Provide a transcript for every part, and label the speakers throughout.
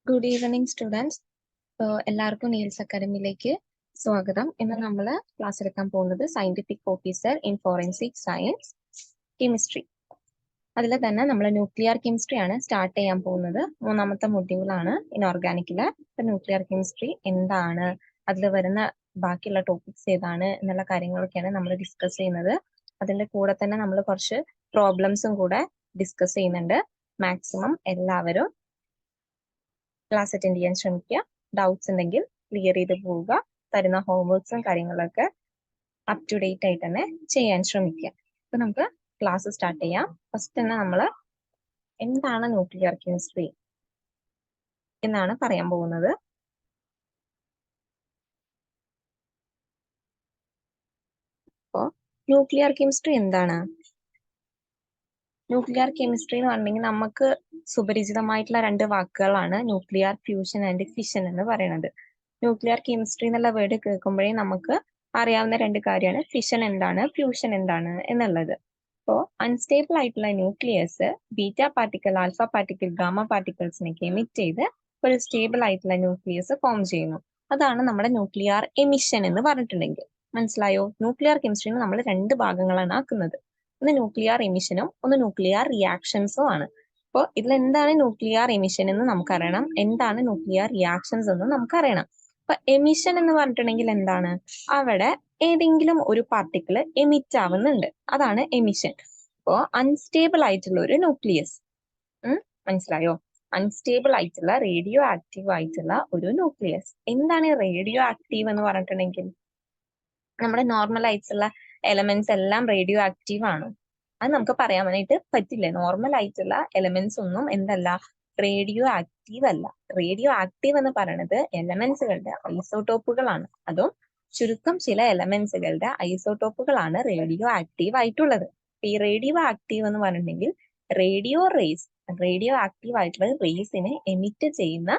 Speaker 1: Good evening students. എല്ലാവർക്കും Niels അക്കാഡമിയിലേക്ക് സ്വാഗതം. ഇന്ന് നമ്മൾ ക്ലാസ് എടുക്കാൻ പോകുന്നത് scientific officer in forensic science chemistry. അതിൽ തന്നെ നമ്മൾ ന്യൂക്ലിയർ കെമിസ്ട്രി ആണ് സ്റ്റാർട്ട് ചെയ്യാൻ പോകുന്നത്. മൂന്നാമത്തെ മൊഡ്യൂളാണ് ഇൻഓർഗാനിക്കില്. ന്യൂക്ലിയർ കെമിസ്ട്രി എന്താണ്, അതിൽ വരുന്ന ബാക്കിയുള്ള ടോപ്പിക്സ് ഏതാണ് എന്നുള്ള കാര്യങ്ങളൊക്കെയാണ് നമ്മൾ ഡിസ്കസ് ചെയ്യുന്നത്. അതിന്റെ കൂടെ തന്നെ നമ്മൾ കുറച്ച് പ്രോബ്ലംസും കൂടെ ഡിസ്കസ് ചെയ്യുന്നുണ്ട്. മാക്സിമം എല്ലാവരും ക്ലാസ് അറ്റൻഡ് ചെയ്യാൻ ശ്രമിക്കുക. ഡൗട്ട്സ് ഉണ്ടെങ്കിൽ ക്ലിയർ ചെയ്ത് പോവുക. തരുന്ന ഹോംവർക്സും കാര്യങ്ങളൊക്കെ അപ് ടു ഡേറ്റ് ആയിട്ട് തന്നെ ചെയ്യാൻ ശ്രമിക്കുക. അപ്പൊ നമുക്ക് ക്ലാസ് സ്റ്റാർട്ട് ചെയ്യാം. ഫസ്റ്റ് തന്നെ നമ്മൾ എന്താണ് ന്യൂക്ലിയർ കെമിസ്ട്രി എന്നാണ് പറയാൻ പോകുന്നത്. അപ്പോൾ ന്യൂക്ലിയർ കെമിസ്ട്രി എന്താണ്? ന്യൂക്ലിയർ കെമിസ്ട്രി എന്ന് പറഞ്ഞിട്ടുണ്ടെങ്കിൽ നമുക്ക് സുപരിചിതമായിട്ടുള്ള രണ്ട് വാക്കുകളാണ് ന്യൂക്ലിയർ ഫ്യൂഷൻ ആൻഡ് ഫിഷൻ എന്ന് പറയുന്നത്. ന്യൂക്ലിയർ കെമിസ്ട്രി എന്നുള്ള വേർഡ് കേൾക്കുമ്പോഴേ നമുക്ക് അറിയാവുന്ന രണ്ട് കാര്യമാണ് ഫിഷൻ എന്താണ്, ഫ്യൂഷൻ എന്താണ് എന്നുള്ളത്. അപ്പോൾ അൺസ്റ്റേബിൾ ആയിട്ടുള്ള nucleus beta particle, alpha particle, gamma പാർട്ടിക്കിൾസിനൊക്കെ എമിറ്റ് ചെയ്ത് ഒരു സ്റ്റേബിൾ ആയിട്ടുള്ള ന്യൂക്ലിയസ് ഫോം ചെയ്യുന്നു. അതാണ് നമ്മുടെ ന്യൂക്ലിയർ എമിഷൻ എന്ന് പറഞ്ഞിട്ടുണ്ടെങ്കിൽ. മനസ്സിലായോ? ന്യൂക്ലിയർ കെമിസ്ട്രിയിൽ നമ്മൾ രണ്ട് ഭാഗങ്ങളാണ് ആക്കുന്നത്. ഒന്ന് ന്യൂക്ലിയർ എമിഷനും ഒന്ന് ന്യൂക്ലിയർ റിയാക്ഷൻസും ആണ്. അപ്പോൾ ഇതിൽ എന്താണ് ന്യൂക്ലിയർ എമിഷൻ എന്ന് നമുക്കറിയണം, എന്താണ് ന്യൂക്ലിയർ റിയാക്ഷൻസ് എന്ന് നമുക്കറിയണം. അപ്പൊ എമിഷൻ എന്ന് പറഞ്ഞിട്ടുണ്ടെങ്കിൽ എന്താണ്? അവിടെ ഏതെങ്കിലും ഒരു പാർട്ടിക്കിൾ എമിറ്റ് ആവുന്നുണ്ട്, അതാണ് എമിഷൻ. അപ്പോ അൺസ്റ്റേബിൾ ആയിട്ടുള്ള ഒരു ന്യൂക്ലിയസ്, മനസ്സിലായോ? അൺസ്റ്റേബിൾ ആയിട്ടുള്ള റേഡിയോ ആക്റ്റീവ് ആയിട്ടുള്ള ഒരു ന്യൂക്ലിയസ്. എന്താണ് റേഡിയോ ആക്റ്റീവ് എന്ന് പറഞ്ഞിട്ടുണ്ടെങ്കിൽ നമ്മുടെ നോർമൽ ആയിട്ടുള്ള എലമെന്റ്സ് എല്ലാം റേഡിയോ ആക്റ്റീവ് ആണ്. അത് നമുക്ക് പറയാൻ വേണ്ടിയിട്ട് പറ്റില്ല. നോർമൽ ആയിട്ടുള്ള എലമെന്റ്സ് ഒന്നും എന്തല്ല, റേഡിയോ ആക്റ്റീവ് അല്ല. റേഡിയോ ആക്റ്റീവ് എന്ന് പറയുന്നത് എലമെന്റ്സുകളുടെ ഐസോട്ടോപ്പുകളാണ്. അതും ചുരുക്കം ചില എലമെന്റ്സുകളുടെ ഐസോട്ടോപ്പുകളാണ് റേഡിയോ ആക്റ്റീവ് ആയിട്ടുള്ളത്. ഈ റേഡിയോ ആക്റ്റീവ് എന്ന് പറഞ്ഞിട്ടുണ്ടെങ്കിൽ റേഡിയോ ആക്റ്റീവ് ആയിട്ടുള്ള റേസിനെ എമിറ്റ് ചെയ്യുന്ന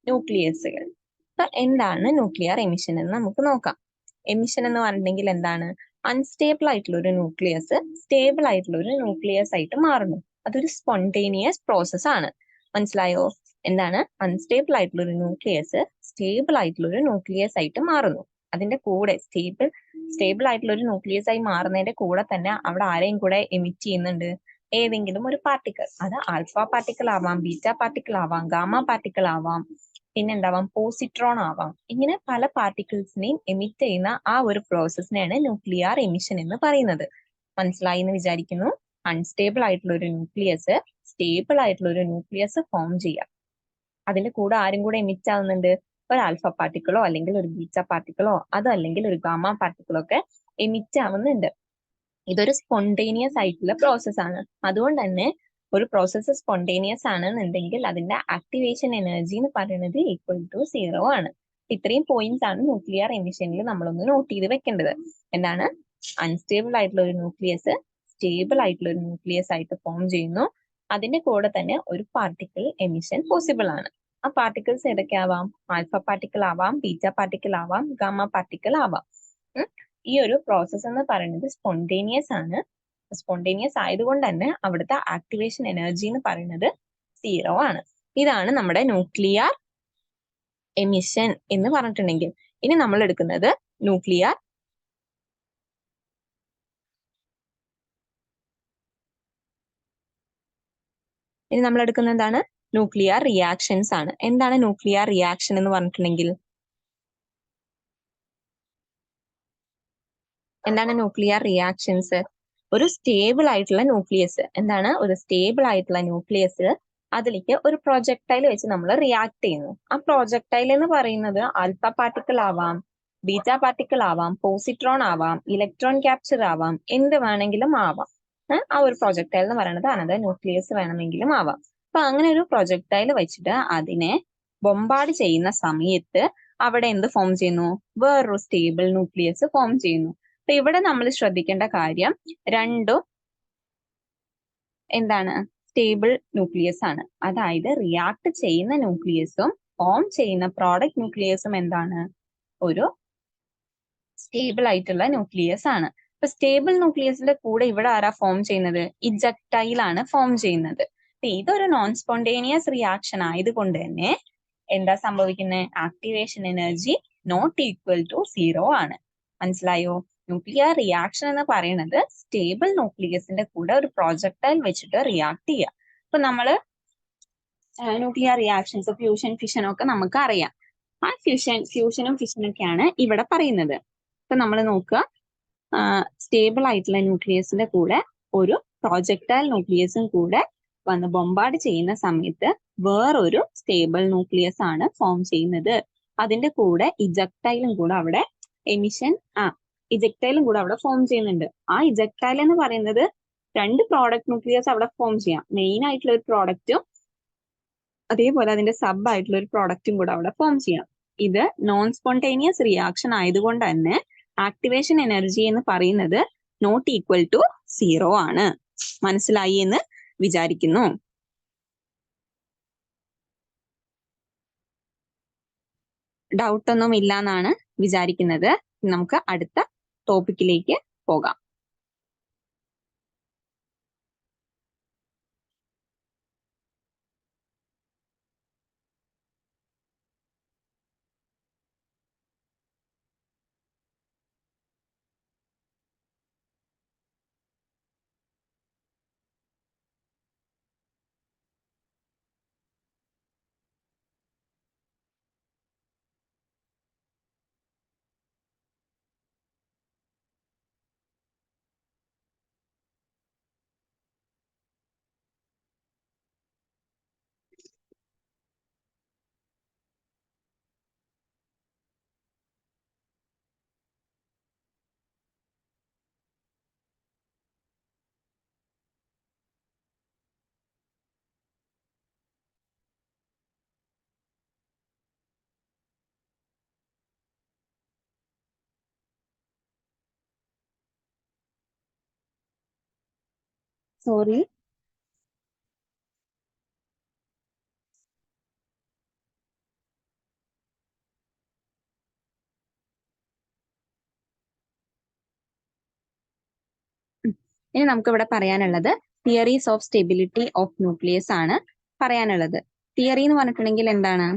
Speaker 1: ന്യൂക്ലിയസുകൾ. അപ്പൊ എന്താണ് ന്യൂക്ലിയർ എമിഷൻ എന്ന് നമുക്ക് നോക്കാം. എമിഷൻ എന്ന് പറഞ്ഞിട്ടുണ്ടെങ്കിൽ എന്താണ്? അൺസ്റ്റേബിൾ ആയിട്ടുള്ള ഒരു ന്യൂക്ലിയസ് സ്റ്റേബിൾ ആയിട്ടുള്ള ഒരു ന്യൂക്ലിയസ് ആയിട്ട് മാറുന്നു. അതൊരു സ്പോണ്ടേനിയസ് പ്രോസസ് ആണ്. മനസ്സിലായോ? എന്താണ്? അൺസ്റ്റേബിൾ ആയിട്ടുള്ള ഒരു ന്യൂക്ലിയസ് സ്റ്റേബിൾ ആയിട്ടുള്ള ഒരു ന്യൂക്ലിയസ് ആയിട്ട് മാറുന്നു. അതിന്റെ കൂടെ സ്റ്റേബിൾ ആയിട്ടുള്ള ഒരു ന്യൂക്ലിയസ് ആയി മാറുന്നതിന്റെ കൂടെ തന്നെ അവിടെ ആരെയും കൂടെ എമിറ്റ് ചെയ്യുന്നുണ്ട്, ഏതെങ്കിലും ഒരു പാർട്ടിക്കിൾ. അത് ആൽഫ പാർട്ടിക്കിൾ ആവാം, ബീറ്റ പാർട്ടിക്കിൾ ആവാം, ഗാമ പാർട്ടിക്കിൾ ആവാം, പിന്നെ എന്താവാം, പോസിട്രോൺ ആവാം. ഇങ്ങനെ പല പാർട്ടിക്കിൾസിനെയും എമിറ്റ് ചെയ്യുന്ന ആ ഒരു പ്രോസസ്സിനെയാണ് ന്യൂക്ലിയർ എമിഷൻ എന്ന് പറയുന്നത്. മനസ്സിലായി എന്ന് വിചാരിക്കുന്നു. അൺസ്റ്റേബിൾ ആയിട്ടുള്ള ഒരു ന്യൂക്ലിയസ് സ്റ്റേബിൾ ആയിട്ടുള്ള ഒരു ന്യൂക്ലിയസ് ഫോം ചെയ്യാം. അതിന്റെ കൂടെ ആരും കൂടെ എമിറ്റ് ആവുന്നുണ്ട്, ഒരു ആൽഫ പാർട്ടിക്കിളോ അല്ലെങ്കിൽ ഒരു ബീറ്റ പാർട്ടിക്കിളോ അതല്ലെങ്കിൽ ഒരു ഗാമ പാർട്ടിക്കിളോ ഒക്കെ എമിറ്റ് ആവുന്നുണ്ട്. ഇതൊരു സ്പോണ്ടേനിയസ് ആയിട്ടുള്ള പ്രോസസ് ആണ്. അതുകൊണ്ട് തന്നെ ഒരു പ്രോസസ്സ് സ്പോണ്ടേനിയസ് ആണെന്നുണ്ടെങ്കിൽ അതിന്റെ ആക്ടിവേഷൻ എനർജി എന്ന് പറയുന്നത് ഈക്വൽ ടു 0 ആണ്. ഇത്രയും പോയിന്റ്സ് ആണ് ന്യൂക്ലിയർ എമിഷനിൽ നമ്മളൊന്ന് നോട്ട് ചെയ്ത് വെക്കേണ്ടത്. എന്താണ്? അൺസ്റ്റേബിൾ ആയിട്ടുള്ള ഒരു ന്യൂക്ലിയസ് സ്റ്റേബിൾ ആയിട്ടുള്ള ഒരു ന്യൂക്ലിയസ് ആയിട്ട് ഫോം ചെയ്യുന്നു. അതിന്റെ കൂടെ തന്നെ ഒരു പാർട്ടിക്കിൾ എമിഷൻ പോസിബിൾ ആണ്. ആ പാർട്ടിക്കിൾസ് ഏതൊക്കെയാവാം? ആൽഫ പാർട്ടിക്കിൾ ആവാം, ബീറ്റ പാർട്ടിക്കിൾ ആവാം, ഗാമ പാർട്ടിക്കിൾ ആവാം. ഈ ഒരു പ്രോസസ് എന്ന് പറയുന്നത് സ്പോണ്ടേനിയസ് ആണ്. സ്പോണ്ടേനിയസ് ആയതുകൊണ്ട് തന്നെ അവിടുത്തെ ആക്ടിവേഷൻ എനർജി എന്ന് പറയുന്നത് 0 ആണ്. ഇതാണ് നമ്മുടെ ന്യൂക്ലിയർ എമിഷൻ എന്ന് പറഞ്ഞിട്ടുണ്ടെങ്കിൽ. ഇനി നമ്മൾ എടുക്കുന്നത് ന്യൂക്ലിയർ എന്താണ്? ന്യൂക്ലിയർ റിയാക്ഷൻസ് ആണ്. എന്താണ് ന്യൂക്ലിയർ റിയാക്ഷൻ എന്ന് പറഞ്ഞിട്ടുണ്ടെങ്കിൽ? എന്താണ് ന്യൂക്ലിയർ റിയാക്ഷൻസ്? ഒരു സ്റ്റേബിൾ ആയിട്ടുള്ള ന്യൂക്ലിയസ്, എന്താണ്? ഒരു സ്റ്റേബിൾ ആയിട്ടുള്ള ന്യൂക്ലിയസ് അതിലേക്ക് ഒരു പ്രൊജക്ടൈൽ വെച്ച് നമ്മൾ റിയാക്ട് ചെയ്യുന്നു. ആ പ്രൊജക്ടൈൽ എന്ന് പറയുന്നത് ആൽഫ പാർട്ടിക്കിൾ ആവാം, ബീറ്റ പാർട്ടിക്കിൾ ആവാം, പോസിട്രോൺ ആവാം, ഇലക്ട്രോൺ ക്യാപ്ചർ ആവാം, എന്ത് വേണമെങ്കിലും ആവാം. ആ ഒരു പ്രൊജക്ടൈൽ എന്ന് പറയുന്നത് അനത് ന്യൂക്ലിയസ് വേണമെങ്കിലും ആവാം. അപ്പൊ അങ്ങനെ ഒരു പ്രൊജക്ടൈൽ വെച്ചിട്ട് അതിനെ ബൊമ്പാർഡ് ചെയ്യുന്ന സമയത്ത് അവിടെ എന്ത് ഫോം ചെയ്യുന്നു? വേറൊരു സ്റ്റേബിൾ ന്യൂക്ലിയസ് ഫോം ചെയ്യുന്നു. അപ്പൊ ഇവിടെ നമ്മൾ ശ്രദ്ധിക്കേണ്ട കാര്യം, രണ്ടും എന്താണ്? സ്റ്റേബിൾ ന്യൂക്ലിയസ് ആണ്. അതായത് റിയാക്ട് ചെയ്യുന്ന ന്യൂക്ലിയസും ഫോം ചെയ്യുന്ന പ്രോഡക്റ്റ് ന്യൂക്ലിയസും എന്താണ്? ഒരു സ്റ്റേബിൾ ആയിട്ടുള്ള ന്യൂക്ലിയസ് ആണ്. ഇപ്പൊ സ്റ്റേബിൾ ന്യൂക്ലിയസിന്റെ കൂടെ ഇവിടെ ആരാ ഫോം ചെയ്യുന്നത്? ഇജക്ടൈൽ ആണ് ഫോം ചെയ്യുന്നത്. ഇതൊരു നോൺ സ്പോണ്ടേനിയസ് റിയാക്ഷൻ ആയതുകൊണ്ട് തന്നെ എന്താ സംഭവിക്കുന്നത്? Activation energy not equal to 0 ആണ്. മനസ്സിലായോ? ന്യൂക്ലിയർ റിയാക്ഷൻ എന്ന് പറയുന്നത് സ്റ്റേബിൾ ന്യൂക്ലിയസിന്റെ കൂടെ ഒരു പ്രോജക്ടൈൽ വെച്ചിട്ട് റിയാക്ട് ചെയ്യുക. ഇപ്പൊ നമ്മള് ന്യൂക്ലിയർ റിയാക്ഷൻസ്, ഫ്യൂഷൻ, ഫിഷൻ ഒക്കെ നമുക്ക് അറിയാം. ആ ഫ്യൂഷനും ഫിഷനൊക്കെയാണ് ഇവിടെ പറയുന്നത്. ഇപ്പൊ നമ്മൾ നോക്കുക, സ്റ്റേബിൾ ആയിട്ടുള്ള ന്യൂക്ലിയസിന്റെ കൂടെ ഒരു പ്രോജക്ടൈൽ ന്യൂക്ലിയസും കൂടെ വന്ന് ബോംബാർഡ് ചെയ്യുന്ന സമയത്ത് വേറൊരു സ്റ്റേബിൾ ന്യൂക്ലിയസ് ആണ് ഫോം ചെയ്യുന്നത്. അതിന്റെ കൂടെ ഇജക്ടൈലും കൂടെ അവിടെ ഇജക്ടൈലും കൂടെ അവിടെ ഫോം ചെയ്യുന്നുണ്ട്. ആ ഇജക്ടൈൽ എന്ന് പറയുന്നത് രണ്ട് പ്രോഡക്റ്റ് ന്യൂക്ലിയസ് അവിടെ ഫോം ചെയ്യാം. മെയിൻ ആയിട്ടുള്ള ഒരു പ്രോഡക്റ്റും അതേപോലെ അതിന്റെ സബ് ആയിട്ടുള്ള ഒരു പ്രോഡക്റ്റും കൂടെ അവിടെ ഫോം ചെയ്യാം. ഇത് നോൺ സ്പോണ്ടേനിയസ് റിയാക്ഷൻ ആയതുകൊണ്ട് തന്നെ ആക്ടിവേഷൻ എനർജി എന്ന് പറയുന്നത് നോട്ട് ഈക്വൽ ടു 0 ആണ്. മനസ്സിലായി എന്ന് വിചാരിക്കുന്നു. ഡൗട്ട് ഒന്നും ഇല്ല എന്നാണ് വിചാരിക്കുന്നത്. നമുക്ക് അടുത്ത ടോപ്പിക്കിലേക്ക് പോകാം. സോറി, ഇനി നമുക്ക് ഇവിടെ പറയാനുള്ളത് theories of stability of nucleus ആണ് പറയാനുള്ളത്. തിയറി എന്ന് പറഞ്ഞിട്ടുണ്ടെങ്കിൽ എന്താണ്?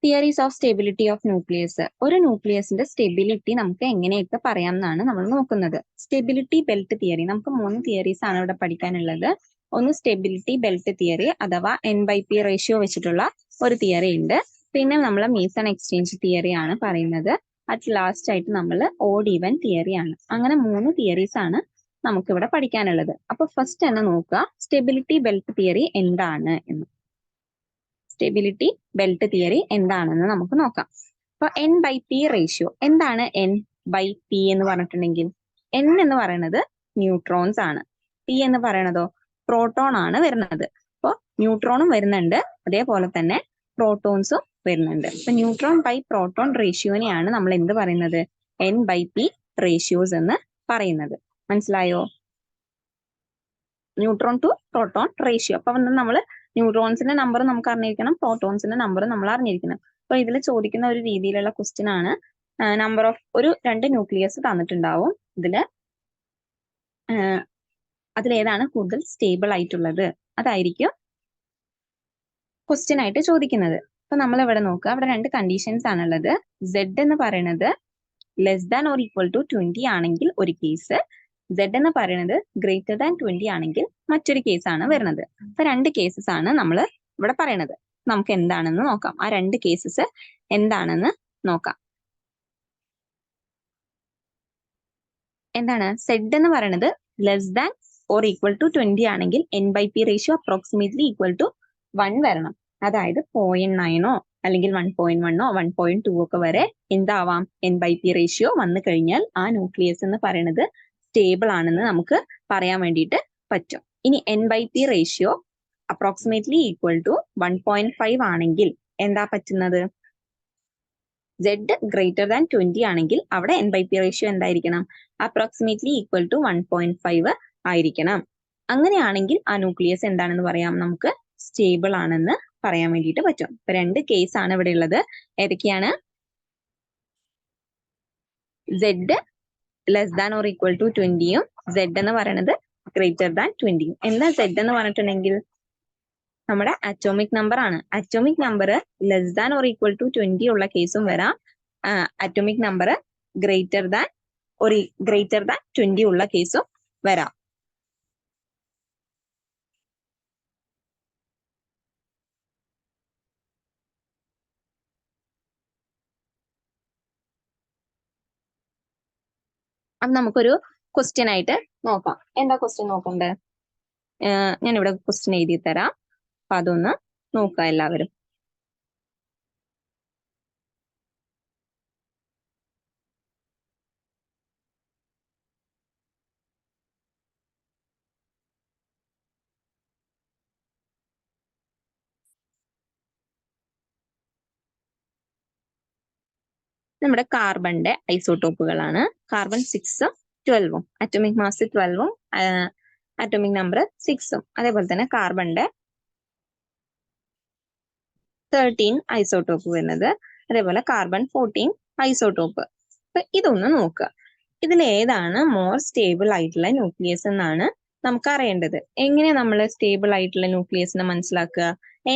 Speaker 1: Theories of stability of nucleus. ഒരു ന്യൂക്ലിയസിന്റെ സ്റ്റെബിലിറ്റി നമുക്ക് എങ്ങനെയൊക്കെ പറയാം എന്നാണ് നമ്മൾ നോക്കുന്നത്. സ്റ്റെബിലിറ്റി ബെൽറ്റ് തിയറി, നമുക്ക് 3 തിയറീസ് ആണ് ഇവിടെ പഠിക്കാനുള്ളത്. ഒന്ന് സ്റ്റെബിലിറ്റി ബെൽറ്റ് തിയറി അഥവാ N/P റേഷ്യോ വെച്ചിട്ടുള്ള ഒരു തിയറി ഉണ്ട്. പിന്നെ നമ്മൾ മീസൺ എക്സ്ചേഞ്ച് തിയറി ആണ് പറയുന്നത്. അറ്റ് ലാസ്റ്റ് ആയിട്ട് നമ്മൾ ഓഡ് ഈവൻ തിയറി ആണ്. അങ്ങനെ 3 തിയറീസ് ആണ് നമുക്ക് ഇവിടെ പഠിക്കാനുള്ളത്. അപ്പൊ ഫസ്റ്റ് തന്നെ നോക്കുക സ്റ്റെബിലിറ്റി ബെൽറ്റ് തിയറി എന്താണ് എന്ന്. സ്റ്റെബിലിറ്റി ബെൽറ്റ് തിയറി എന്താണെന്ന് നമുക്ക് നോക്കാം. അപ്പൊ N/P റേഷ്യോ എന്താണ്? N/P എന്ന് പറഞ്ഞിട്ടുണ്ടെങ്കിൽ N എന്ന് പറയുന്നത് ന്യൂട്രോൺസ് ആണ്, P എന്ന് പറയുന്നതോ പ്രോട്ടോൺ ആണ് വരുന്നത്. അപ്പോൾ ന്യൂട്രോണും വരുന്നുണ്ട്, അതേപോലെ തന്നെ പ്രോട്ടോൺസും വരുന്നുണ്ട്. അപ്പൊ ന്യൂട്രോൺ ബൈ പ്രോട്ടോൺ റേഷ്യോനെയാണ് നമ്മൾ എന്ത് പറയുന്നത്? N/P റേഷ്യോസ് എന്ന് പറയുന്നത്. മനസ്സിലായോ? Neutron to proton ratio. അപ്പൊ നമ്മൾ ന്യൂട്രോൺസിന്റെ നമ്പർ നമുക്ക് അറിഞ്ഞിരിക്കണം, പ്രോട്ടോൺസിന്റെ നമ്പർ നമ്മൾ അറിഞ്ഞിരിക്കണം. അപ്പൊ ഇതിൽ ചോദിക്കുന്ന ഒരു രീതിയിലുള്ള ക്വസ്റ്റ്യൻ ആണ്. നമ്പർ ഓഫ് ഒരു 2 ന്യൂക്ലിയസ് തന്നിട്ടുണ്ടാവും. അതിലേതാണ് കൂടുതൽ സ്റ്റേബിൾ ആയിട്ടുള്ളത് അതായിരിക്കും ക്വസ്റ്റ്യൻ ആയിട്ട് ചോദിക്കുന്നത്. അപ്പൊ നമ്മൾ ഇവിടെ നോക്കുക, അവിടെ 2 കണ്ടീഷൻസ് ആണുള്ളത്. Z എന്ന് പറയുന്നത് less than or equal to 20 ആണെങ്കിൽ ഒരു കേസ്, Z എന്ന് പറയുന്നത് ഗ്രേറ്റർ ദാൻ 20 ആണെങ്കിൽ മറ്റൊരു കേസാണ് വരുന്നത്. അപ്പൊ 2 കേസസ് ആണ് നമ്മൾ ഇവിടെ പറയണത്. നമുക്ക് എന്താണെന്ന് നോക്കാം. ആ 2 കേസസ് എന്താണെന്ന് നോക്കാം. എന്താണ്? Z എന്ന് പറയുന്നത് less than or equal to 20 ആണെങ്കിൽ N/P ratio approximately equal to 1 വരണം. അതായത് 0.9 അല്ലെങ്കിൽ 1.1 1.2 ഒക്കെ വരെ എന്താവാം? N/P റേഷ്യോ വന്നു കഴിഞ്ഞാൽ ആ ന്യൂക്ലിയസ് എന്ന് പറയുന്നത് സ്റ്റേബിൾ ആണെന്ന് നമുക്ക് പറയാൻ വേണ്ടിയിട്ട് പറ്റും. ഇനി N/P ratio approximately equal to 1.5 ആണെങ്കിൽ എന്താ പറ്റുന്നത്? Z ഗ്രേറ്റർ ദാൻ 20 ആണെങ്കിൽ അവിടെ N/P റേഷ്യോ എന്തായിരിക്കണം? അപ്രോക്സിമേറ്റ്ലി ഈക്വൽ ടു 1.5 ആയിരിക്കണം. അങ്ങനെയാണെങ്കിൽ ആ ന്യൂക്ലിയസ് എന്താണെന്ന് പറയാം? നമുക്ക് സ്റ്റേബിൾ ആണെന്ന് പറയാൻ വേണ്ടിയിട്ട് പറ്റും. ഇപ്പൊ 2 കേസ് ആണ് ഇവിടെ ഉള്ളത്. ഏതൊക്കെയാണ്? Z less than or equal to 20യും Z എന്ന് പറയുന്നത് ഗ്രേറ്റർ ദാൻ 20. എന്താ Z എന്ന് പറഞ്ഞിട്ടുണ്ടെങ്കിൽ നമ്മുടെ അറ്റോമിക് നമ്പർ ആണ്. Atomic number less than or equal to 20 ഉള്ള കേസും വരാം. അറ്റോമിക് നമ്പർ ഗ്രേറ്റർ ദാൻ 20 ഉള്ള കേസും വരാം. അത് നമുക്കൊരു ക്വസ്റ്റ്യൻ ആയിട്ട് നോക്കാം. എന്താ ക്വസ്റ്റ്യൻ നോക്കണ്ടേ? ഞാൻ ഇവിടെ ക്വസ്റ്റ്യൻ എഴുതി തരാം. അപ്പൊ അതൊന്ന് നോക്കാം എല്ലാവരും. നമ്മുടെ കാർബണിന്റെ ഐസോട്ടോപ്പുകളാണ് carbon 6 12 atomic mass 12 atomic number 6. അതേപോലെ തന്നെ കാർബണിന്റെ 13 ഐസോട്ടോപ്പ് വരുന്നത്. അതേപോലെ കാർബൺ 14 ഐസോട്ടോപ്പ്. അപ്പൊ ഇതൊന്ന് നോക്കുക. ഇതിൽ ഏതാണ് മോർ സ്റ്റേബിൾ ആയിട്ടുള്ള ന്യൂക്ലിയസ് എന്നാണ് നമുക്ക് അറിയേണ്ടത്. എങ്ങനെ നമ്മൾ സ്റ്റേബിൾ ആയിട്ടുള്ള ന്യൂക്ലിയസിനെ മനസ്സിലാക്കുക?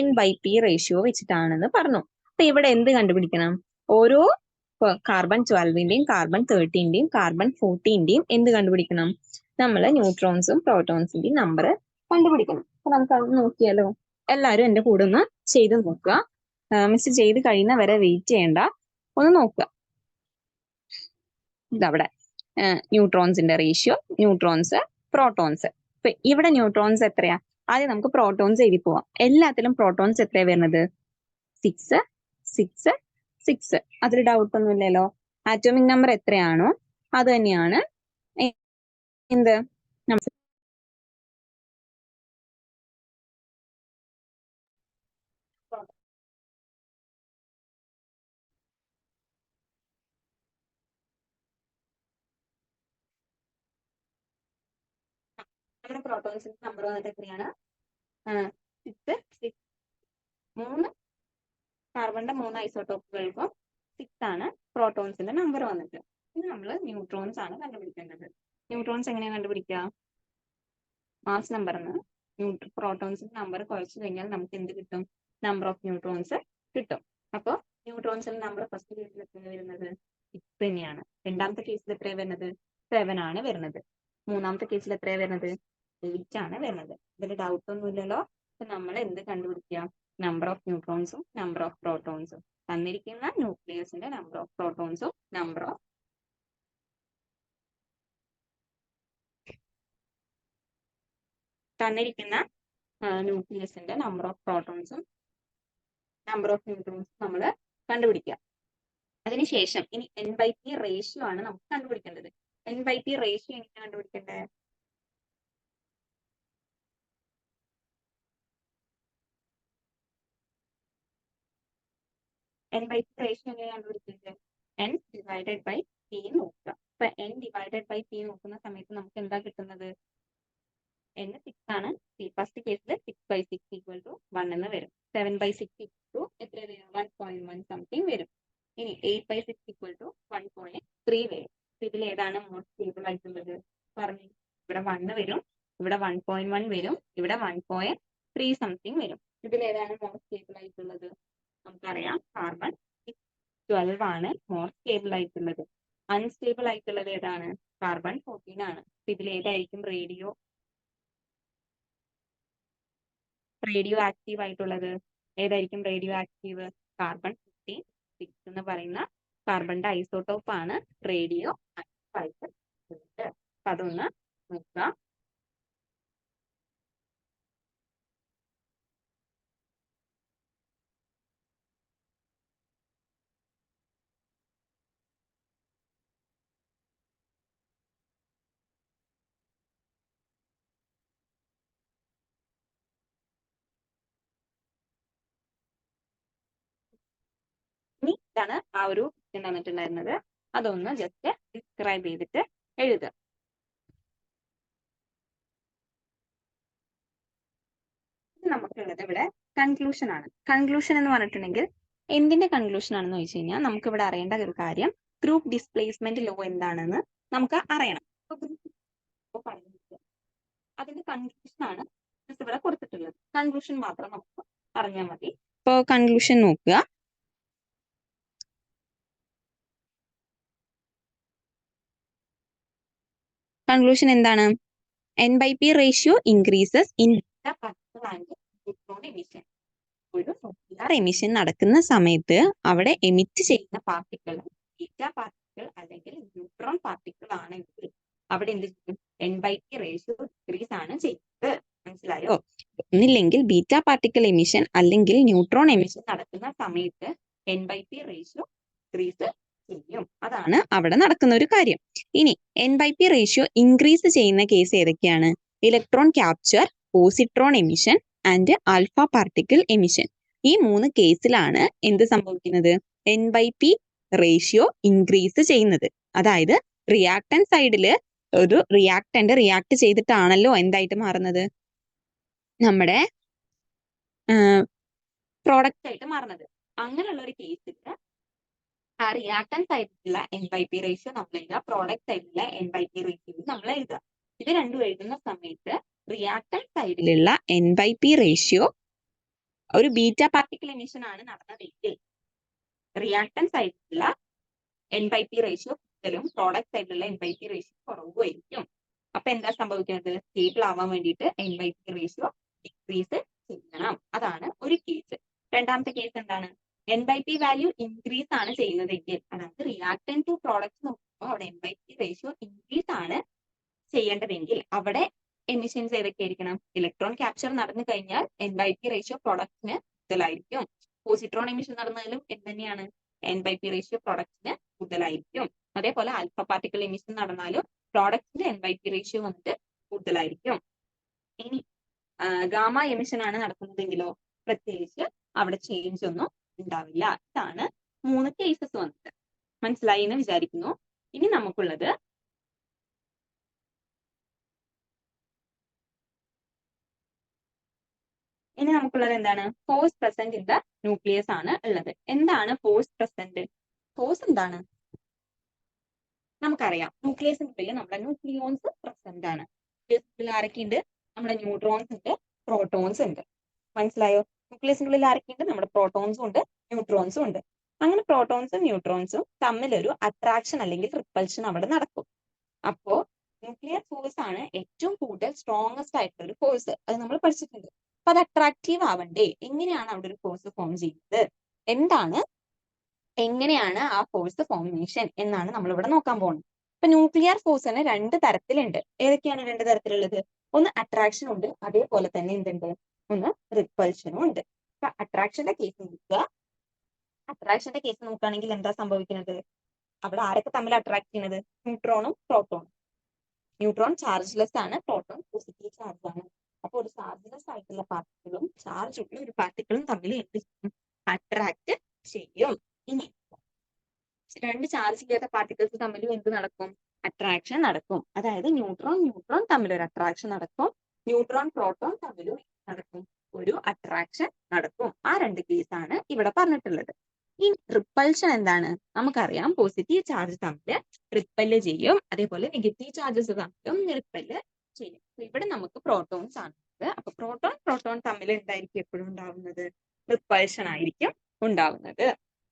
Speaker 1: N/P റേഷ്യോ വെച്ചിട്ടാണെന്ന് പറഞ്ഞു. അപ്പൊ ഇവിടെ എന്ത് കണ്ടുപിടിക്കണം? ഓരോ കാർബൺ 12ന്റെയും കാർബൺ 13ന്റെയും കാർബൺ 14ന്റെയും എന്ത് കണ്ടുപിടിക്കണം? നമ്മൾ ന്യൂട്രോൺസും പ്രോട്ടോൺസിന്റെയും നമ്പർ കണ്ടുപിടിക്കണം. അപ്പൊ നമുക്ക് അത് നോക്കിയാലോ? എല്ലാവരും എന്റെ കൂടെ ഒന്ന് ചെയ്ത് നോക്കുക. മിസ് ചെയ്ത് കഴിയുന്ന വരെ വെയിറ്റ് ചെയ്യണ്ട, ഒന്ന് നോക്കുക. ഇതവിടെ ന്യൂട്രോൺസിന്റെ റേഷ്യോ, ന്യൂട്രോൺസ്, പ്രോട്ടോൺസ്. ഇപ്പൊ ഇവിടെ ന്യൂട്രോൺസ് എത്രയാ? ആദ്യം നമുക്ക് പ്രോട്ടോൺസ് എഴുതി പോവാം. എല്ലാത്തിലും പ്രോട്ടോൺസ് എത്രയാ വരുന്നത്? 6 6 6. അതിൽ ഡൗട്ട് ഒന്നും ഇല്ലല്ലോ. ആറ്റോമിക് നമ്പർ എത്രയാണോ അത് തന്നെയാണ് എന്ത് നമ്മുടെ പ്രോട്ടോൺസിന്റെ നമ്പർ വന്നിട്ട് എത്രയാണ്? 6 6. 3 കാർബണിന്റെ 3 ഐസോട്ടോപ്പുകൾക്കും 6 ആണ് പ്രോട്ടോൺസിന്റെ നമ്പർ വന്നിട്ട്. ഇനി നമ്മൾ ന്യൂട്രോൺസ് ആണ് കണ്ടുപിടിക്കേണ്ടത്. ന്യൂട്രോൺസ് എങ്ങനെയാണ് കണ്ടുപിടിക്കുക? മാസ് നമ്പറിന് പ്രോട്ടോൺസിന്റെ നമ്പർ കുറച്ച് കഴിഞ്ഞാൽ നമുക്ക് എന്ത് കിട്ടും? നമ്പർ ഓഫ് ന്യൂട്രോൺസ് കിട്ടും. അപ്പൊ ന്യൂട്രോൺസിന്റെ നമ്പർ ഫസ്റ്റ് കേസിൽ എത്രയാണ് വരുന്നത്? 6 തന്നെയാണ്. രണ്ടാമത്തെ കേസിൽ എത്രയാണ് വരുന്നത്? 7 ആണ് വരുന്നത്. മൂന്നാമത്തെ കേസിൽ എത്രയാണ് വരുന്നത്? 8 ആണ് വരുന്നത്. ഇതിൽ ഡൗട്ട് ഒന്നും ഇല്ലല്ലോ. അപ്പൊ നമ്മൾ എന്ത് കണ്ടുപിടിക്കുക? നമ്പർ ഓഫ് ന്യൂട്രോൺസും നമ്പർ ഓഫ് പ്രോട്ടോൺസും. തന്നിരിക്കുന്ന ന്യൂക്ലിയസിന്റെ നമ്പർ ഓഫ് പ്രോട്ടോൺസും നമ്പർ ഓഫ് തന്നിരിക്കുന്ന ന്യൂക്ലിയസിന്റെ നമ്പർ ഓഫ് പ്രോട്ടോൺസും നമ്പർ ഓഫ് ന്യൂട്രോൺസും നമ്മൾ കണ്ടുപിടിക്കുക. അതിനുശേഷം ഇനി N/P റേഷ്യോ ആണ് നമുക്ക് കണ്ടുപിടിക്കേണ്ടത്. N/P റേഷ്യോ എങ്ങനെയാണ് കണ്ടുപിടിക്കേണ്ടത്? N/P റേഷ്യോ എങ്ങനെയാണ് കണ്ടുപിടിക്കേണ്ടത്? N ഡിവൈഡഡ് ബൈ P നോക്കുക. അപ്പൊ N ഡിവൈഡഡ് ബൈ P നോക്കുന്ന സമയത്ത് നമുക്ക് എന്താ കിട്ടുന്നത്? N 6 ആണ്. ഫസ്റ്റ് കേസിൽ 6/6 ഈക്വൽ ടു 1 എന്ന് വരും. 7/6 ഈക്വൽ ടു എത്ര വരും? 1.1 സംതിങ് വരും. ഇനി 8/6 ഈക്വൽ ടു 1.3 വരും. ഇതിൽ ഏതാണ് മോർ സ്റ്റേബിൾ ആയിട്ടുള്ളത്? പറഞ്ഞു. ഇവിടെ 1 വരും, ഇവിടെ 1.1 വരും, ഇവിടെ 1.3 സംതിങ് വരും. ഇതിൽ ഏതാണ് മോർ സ്റ്റേബിൾ ആയിട്ടുള്ളത്? നമുക്കറിയാം കാർബൺ 12 ആണ് മോർ സ്റ്റേബിൾ ആയിട്ടുള്ളത്. അൺസ്റ്റേബിൾ ആയിട്ടുള്ളത് ഏതാണ്? കാർബൺ 14 ആണ്. ഇതിൽ ഏതായിരിക്കും റേഡിയോ ആക്റ്റീവ് ആയിട്ടുള്ളത്? ഏതായിരിക്കും റേഡിയോ ആക്റ്റീവ്? കാർബൺ 15 6 എന്ന് പറയുന്ന കാർബണിന്റെ ഐസോട്ടോപ്പ് ആണ് റേഡിയോ ആക്റ്റീവ് ആയിട്ട്. അപ്പൊ അതൊന്ന് നോക്കാം. ഇനി ഇതാണ് ആ ഒരു തന്നിട്ടുണ്ടായിരുന്നത്. അതൊന്ന് ജസ്റ്റ് ഡിസ്ക്രൈബ് ചെയ്തിട്ട് എഴുതുക. നമുക്കുള്ളത് ഇവിടെ കൺക്ലൂഷൻ ആണ്. കൺക്ലൂഷൻ എന്ന് പറഞ്ഞിട്ടുണ്ടെങ്കിൽ എന്തിന്റെ കൺക്ലൂഷൻ ആണെന്ന് ചോദിച്ചു കഴിഞ്ഞാൽ നമുക്ക് ഇവിടെ അറിയേണ്ട ഒരു കാര്യം ഗ്രൂപ്പ് ഡിസ്പ്ലേസ്മെന്റ് ലോ എന്താണെന്ന് നമുക്ക് അറിയണം. കൺക്ലൂഷൻ മാത്രം നമുക്ക് പറഞ്ഞാൽ മതി. ഇപ്പോ കൺക്ലൂഷൻ നോക്കുക. കൺക്ലൂഷൻ എന്താണ്? N/P ratio increases in beta particle and neutron emission. ഒരു ന്യൂക്ലിയർ എമിഷൻ നടക്കുന്ന സമയത്ത് അവിടെ എമിറ്റ് ചെയ്യുന്ന പാർട്ടിക്കിൾ ബീറ്റ പാർട്ടിക്കിൾ അല്ലെങ്കിൽ ന്യൂട്രോൺ പാർട്ടിക്കിൾ ആണെങ്കിൽ അവിടെ എന്ത് ചെയ്യും? N/P റേഷ്യോ ഡിക്രീസ് ആണ് ചെയ്യുന്നത്. മനസ്സിലായോ? ഒന്നില്ലെങ്കിൽ ബീറ്റ പാർട്ടിക്കിൾ എമിഷൻ അല്ലെങ്കിൽ ന്യൂട്രോൺ എമിഷൻ നടക്കുന്ന സമയത്ത് N/P റേഷ്യോ ഡിക്രീസ് ചെയ്യും. അതാണ് അവിടെ നടക്കുന്ന ഒരു കാര്യം. ഇനി N/P റേഷ്യോ ഇൻക്രീസ് ചെയ്യുന്ന കേസ് ഏതൊക്കെയാണ്? Electron capture, positron emission and alpha particle emission. ഈ 3 കേസിലാണ് എന്ത് സംഭവിക്കുന്നത്? N/P റേഷ്യോ ഇൻക്രീസ് ചെയ്യുന്നത്. അതായത് റിയാക്ടൻ സൈഡില് ഒരു റിയാക്ടന്റ് റിയാക്ട് ചെയ്തിട്ടാണല്ലോ എന്തായിട്ട് മാറുന്നത്? നമ്മുടെ പ്രോഡക്റ്റ് ആയിട്ട് മാറുന്നത്. അങ്ങനെയുള്ള ഒരു കേസിൽ ആ റിയാക്ടൻ സൈഡിലുള്ള N/P റേഷ്യോ നമ്മൾ എഴുതുക, പ്രോഡക്റ്റ് സൈഡിലുള്ള N/P റേഷ്യോ നമ്മൾ എഴുതുക. ഇത് രണ്ടും എഴുതുന്ന സമയത്ത് റിയാക്ടൻ സൈഡിലുള്ള N/P റേഷ്യോ ഒരു ബീറ്റ പാർട്ടിക്കിൾ എമിഷൻ ആണ് നടന്നതെങ്കിൽ റിയാക്ടൻ സൈഡിലുള്ള N/P റേഷ്യോ കൂടുതലും പ്രോഡക്റ്റ് സൈഡിലുള്ള N/P റേഷ്യോ കുറവുമായിരിക്കും. അപ്പൊ എന്താ സംഭവിക്കുന്നത്? സ്റ്റേബിൾ ആവാൻ വേണ്ടിയിട്ട് N/P റേഷ്യോ ഡിക്രീസ് ചെയ്യണം. അതാണ് ഒരു കേസ്. രണ്ടാമത്തെ കേസ് എന്താണ്? N/P വാല്യൂ ഇൻക്രീസ് ആണ് ചെയ്യുന്നതെങ്കിൽ, അതായത് റിയാക്ടൻ ടു പ്രോഡക്റ്റ് നോക്കുമ്പോൾ അവിടെ N/P റേഷ്യോ ഇൻക്രീസ് ആണ് ചെയ്യേണ്ടതെങ്കിൽ അവിടെ എമിഷൻസ് ഏതൊക്കെയായിരിക്കണം? ഇലക്ട്രോൺ ക്യാപ്ചർ നടന്നു കഴിഞ്ഞാൽ N/P റേഷ്യോ പ്രൊഡക്റ്റിന് കൂടുതലായിരിക്കും. പോസിട്രോൺ എമിഷൻ നടന്നാലും എന്ത് തന്നെയാണ്? N/P റേഷ്യോ പ്രൊഡക്റ്റിന് കൂടുതലായിരിക്കും. അതേപോലെ ആൽഫ പാർട്ടിക്കിൾ എമിഷൻ നടന്നാലും പ്രോഡക്റ്റിന്റെ N/P റേഷ്യോ വന്നിട്ട് കൂടുതലായിരിക്കും. ഇനി ഗാമ എമിഷൻ ആണ് നടക്കുന്നതെങ്കിലോ പ്രത്യേകിച്ച് അവിടെ ചേഞ്ച് ഒന്നും ഉണ്ടാവില്ല. ഇതാണ് 3 കേസസ് വന്നിട്ട്. മനസ്സിലായി എന്ന് വിചാരിക്കുന്നു. ഇനി നമുക്കുള്ളത് എന്താണ്? Force present in the nucleus ആണ് ഉള്ളത്. എന്താണ് ഫോഴ്സ് പ്രസന്റ്? ഫോഴ്സ് എന്താണ്? നമുക്കറിയാം, ന്യൂക്ലിയസിനുള്ളിൽ നമ്മുടെ ന്യൂക്ലിയോൺസ് പ്രസന്റ് ആണ്. ന്യൂക്ലിയസിനുള്ളിൽ ആരൊക്കെയുണ്ട്? നമ്മുടെ ന്യൂട്രോൺസ് ഉണ്ട്, പ്രോട്ടോൺസ് ഉണ്ട്. മനസ്സിലായോ? ന്യൂക്ലിയസിനുള്ളിൽ ആരൊക്കെയുണ്ട്? നമ്മുടെ പ്രോട്ടോൺസും ഉണ്ട്, ന്യൂട്രോൺസും ഉണ്ട്. അങ്ങനെ പ്രോട്ടോൺസും ന്യൂട്രോൺസും തമ്മിലൊരു അട്രാക്ഷൻ അല്ലെങ്കിൽ റിപ്പൽഷൻ അവിടെ നടക്കും. അപ്പോ ന്യൂക്ലിയർ ഫോഴ്സ് ആണ് ഏറ്റവും കൂടുതൽ സ്ട്രോങ്സ്റ്റ് ആയിട്ടുള്ള ഒരു ഫോഴ്സ്. അത് നമ്മൾ പഠിച്ചിട്ടുണ്ട്. അപ്പൊ അത് അട്രാക്റ്റീവ് ആവണ്ടേ? എങ്ങനെയാണ് അവിടെ ഒരു ഫോഴ്സ് ഫോം ചെയ്യുന്നത്? എങ്ങനെയാണ് ആ ഫോഴ്സ് ഫോർമേഷൻ എന്നാണ് നമ്മൾ ഇവിടെ നോക്കാൻ പോകുന്നത്. ഇപ്പൊ ന്യൂക്ലിയർ ഫോഴ്സിന് 2 തരത്തിലുണ്ട്. ഏതൊക്കെയാണ് 2 തരത്തിലുള്ളത്? ഒന്ന് അട്രാക്ഷൻ ഉണ്ട്, അതേപോലെ തന്നെ എന്തുണ്ട്? ഒന്ന് റിപ്പൽഷനും ഉണ്ട്. അപ്പൊ അട്രാക്ഷന്റെ കേസ് നോക്കുക. അട്രാക്ഷന്റെ കേസ് നോക്കുകയാണെങ്കിൽ എന്താ സംഭവിക്കുന്നത്? അവിടെ ആരൊക്കെ തമ്മിൽ അട്രാക്ട് ചെയ്യുന്നത്? ന്യൂട്രോണും പ്രോട്ടോണും. ന്യൂട്രോൺ ചാർജ്ലെസ് ആണ്, പ്രോട്ടോൺ പോസിറ്റീവ് ചാർജ് ആണ്. അപ്പൊ ഒരു ചാർജ്ലെസ് ആയിട്ടുള്ള പാർട്ടിക്കിളും ചാർജ് ഉള്ള ഒരു പാർട്ടിക്കിളും തമ്മിൽ എന്ത് ചെയ്യും? അട്രാക്ട് ചെയ്യും. ഇനി 2 ചാർജ് ചെയ്യാത്ത പാർട്ടിക്കിൾസ് തമ്മിലും എന്ത് നടക്കും? അട്രാക്ഷൻ നടക്കും. അതായത് ന്യൂട്രോൺ തമ്മിൽ ഒരു അട്രാക്ഷൻ നടക്കും, ന്യൂട്രോൺ പ്രോട്ടോൺ തമ്മിലും നടക്കും, ഒരു അട്രാക്ഷൻ നടക്കും. ആ 2 കേസാണ് ഇവിടെ പറഞ്ഞിട്ടുള്ളത്. ഈ റിപ്പൽഷൻ എന്താണ്? നമുക്കറിയാം, പോസിറ്റീവ് ചാർജ് തമ്മിൽ റിപ്പല് ചെയ്യും, അതേപോലെ നെഗറ്റീവ് ചാർജസ് തമ്മിലും റിപ്പല് ചെയ്യും. ഇവിടെ നമുക്ക് പ്രോട്ടോൺസ് ആണ്. അപ്പൊ പ്രോട്ടോൺ തമ്മിൽ എന്തായിരിക്കും എപ്പോഴും ഉണ്ടാവുന്നത്? റിപ്പൽഷൻ ആയിരിക്കും ഉണ്ടാവുന്നത്.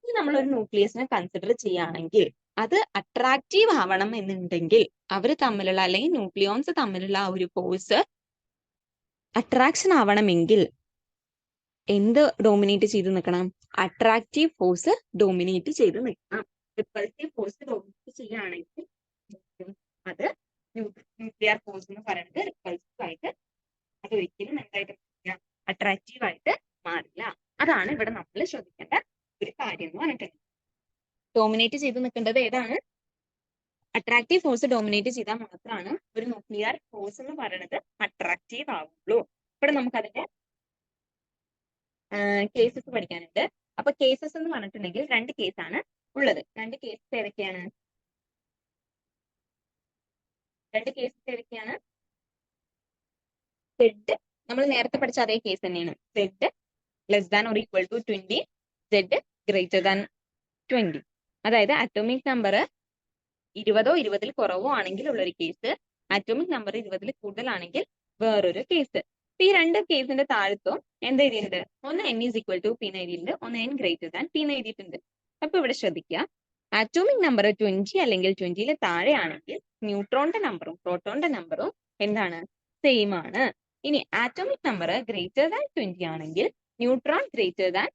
Speaker 1: ഇനി നമ്മളൊരു ന്യൂക്ലിയസിനെ കൺസിഡർ ചെയ്യുകയാണെങ്കിൽ അത് അട്രാക്റ്റീവ് ആവണം എന്നുണ്ടെങ്കിൽ അവർ തമ്മിലുള്ള അല്ലെങ്കിൽ ന്യൂക്ലിയോൺസ് തമ്മിലുള്ള ആ ഒരു ഫോഴ്സ് അട്രാക്ഷൻ ആവണമെങ്കിൽ എന്ത് ഡോമിനേറ്റ് ചെയ്ത് നിൽക്കണം? അട്രാക്റ്റീവ് ഫോഴ്സ് ഡോമിനേറ്റ് ചെയ്ത് നിൽക്കണം. റിപ്പൾസീവ് ഫോഴ്സ് ഡോമിനേറ്റ് ചെയ്യുകയാണെങ്കിൽ അത് ന്യൂക്ലിയർ ഫോഴ്സ് എന്ന് പറയുന്നത് റിപ്പൾസീവ് ആയിട്ട് അത് ഒരിക്കലും എന്തായിട്ട് അട്രാക്റ്റീവ് ആയിട്ട് മാറില്ല. അതാണ് ഇവിടെ നമ്മൾ ശ്രദ്ധിക്കേണ്ട ഒരു കാര്യം എന്ന് പറഞ്ഞിട്ടുണ്ട്. ഡോമിനേറ്റ് ചെയ്ത് നിൽക്കേണ്ടത് ഏതാണ്? അട്രാക്റ്റീവ് ഫോഴ്സ് ഡോമിനേറ്റ് ചെയ്താൽ മാത്രമാണ് ഒരു ന്യൂക്ലിയർ ഫോഴ്സ് എന്ന് പറയുന്നത് അട്രാക്റ്റീവ് ആവുള്ളൂ. ഇവിടെ നമുക്ക് അതിന്റെ കേസസ് പഠിക്കാനുണ്ട്. അപ്പൊ കേസസ് എന്ന് പറഞ്ഞിട്ടുണ്ടെങ്കിൽ 2 കേസാണ് ഉള്ളത്. 2 കേസസ് ഏതൊക്കെയാണ്? 2 കേസസ് ഏതൊക്കെയാണ്? Z നമ്മൾ നേരത്തെ പഠിച്ച അതേ കേസ് തന്നെയാണ്. Z less than or equal to 20, Z greater than 20. അതായത് അറ്റോമിക് നമ്പർ 20ഓ 20ൽ കുറവോ ആണെങ്കിൽ ഉള്ളൊരു കേസ്, അറ്റോമിക് നമ്പർ 20ൽ കൂടുതലാണെങ്കിൽ വേറൊരു കേസ്. ഈ രണ്ട് കേസിന്റെ താഴത്തും എന്ത് എഴുതിയിട്ടുണ്ട്? ഒന്ന് n is equal to p എന്ന് എഴുതിയിട്ടുണ്ട്, ഒന്ന് n ഗ്രേറ്റർ ദാൻ p എന്ന് എഴുതിയിട്ടുണ്ട്. അപ്പൊ ഇവിടെ ശ്രദ്ധിക്കുക, ആറ്റോമിക് നമ്പർ 20 അല്ലെങ്കിൽ 20യിൽ താഴെയാണെങ്കിൽ ന്യൂട്രോണിന്റെ നമ്പറും പ്രോട്ടോണിന്റെ നമ്പറും എന്താണ്? സെയിം ആണ്. ഇനി ആറ്റോമിക് നമ്പർ ഗ്രേറ്റർ ദാൻ 20 ആണെങ്കിൽ ന്യൂട്രോൺ ഗ്രേറ്റർ ദാൻ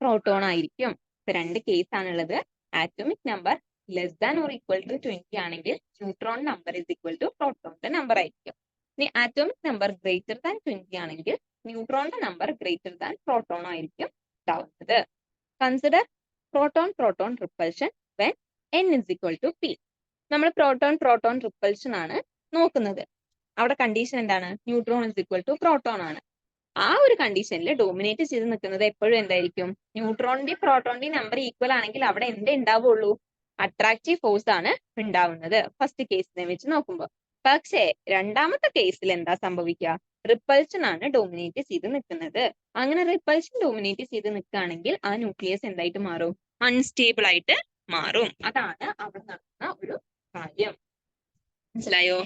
Speaker 1: പ്രോട്ടോൺ ആയിരിക്കും. ഇപ്പൊ രണ്ട് കേസ് ആണുള്ളത്. Atomic number less than or equal to 20 ആണെങ്കിൽ neutron number is equal to പ്രോട്ടോണിന്റെ നമ്പർ ആയിരിക്കും. ഇനി ആറ്റോമിക് നമ്പർ ഗ്രേറ്റർ ദാൻ 20 ആണെങ്കിൽ ന്യൂട്രോണിന്റെ നമ്പർ ഗ്രേറ്റർ ദാൻ പ്രോട്ടോൺ ആയിരിക്കും ഉണ്ടാവുന്നത്. Consider proton proton repulsion when n is equal to p. നമ്മൾ പ്രോട്ടോൺ പ്രോട്ടോൺ റിപ്പൽഷൻ ആണ് നോക്കുന്നത്. അവിടെ കണ്ടീഷൻ എന്താണ്? Neutron is equal to proton ആണ്. ആ ഒരു കണ്ടീഷനിൽ ഡോമിനേറ്റ് ചെയ്ത് നിൽക്കുന്നത് എപ്പോഴും എന്തായിരിക്കും? ന്യൂട്രോണിന്റെയും പ്രോട്ടോണിന്റെയും നമ്പർ ഈക്വൽ ആണെങ്കിൽ അവിടെ എന്തേ ഉണ്ടാവുള്ളൂ? അട്രാക്റ്റീവ് ഫോഴ്സ് ആണ് ഉണ്ടാവുന്നത് ഫസ്റ്റ് കേസിനെ വെച്ച് നോക്കുമ്പോൾ. പക്ഷേ രണ്ടാമത്തെ കേസിൽ എന്താ സംഭവിക്കുക? റിപ്പൾഷൻ ആണ് ഡോമിനേറ്റ് ചെയ്ത് നിൽക്കുന്നത്. അങ്ങനെ റിപ്പൾഷൻ ഡോമിനേറ്റ് ചെയ്ത് നിൽക്കുകയാണെങ്കിൽ ആ ന്യൂക്ലിയസ് എന്തായിട്ട് മാറും? അൺസ്റ്റേബിൾ ആയിട്ട് മാറും. അതാണ് അവിടെ നടക്കുന്ന ഒരു കാര്യം. മനസ്സിലായോ?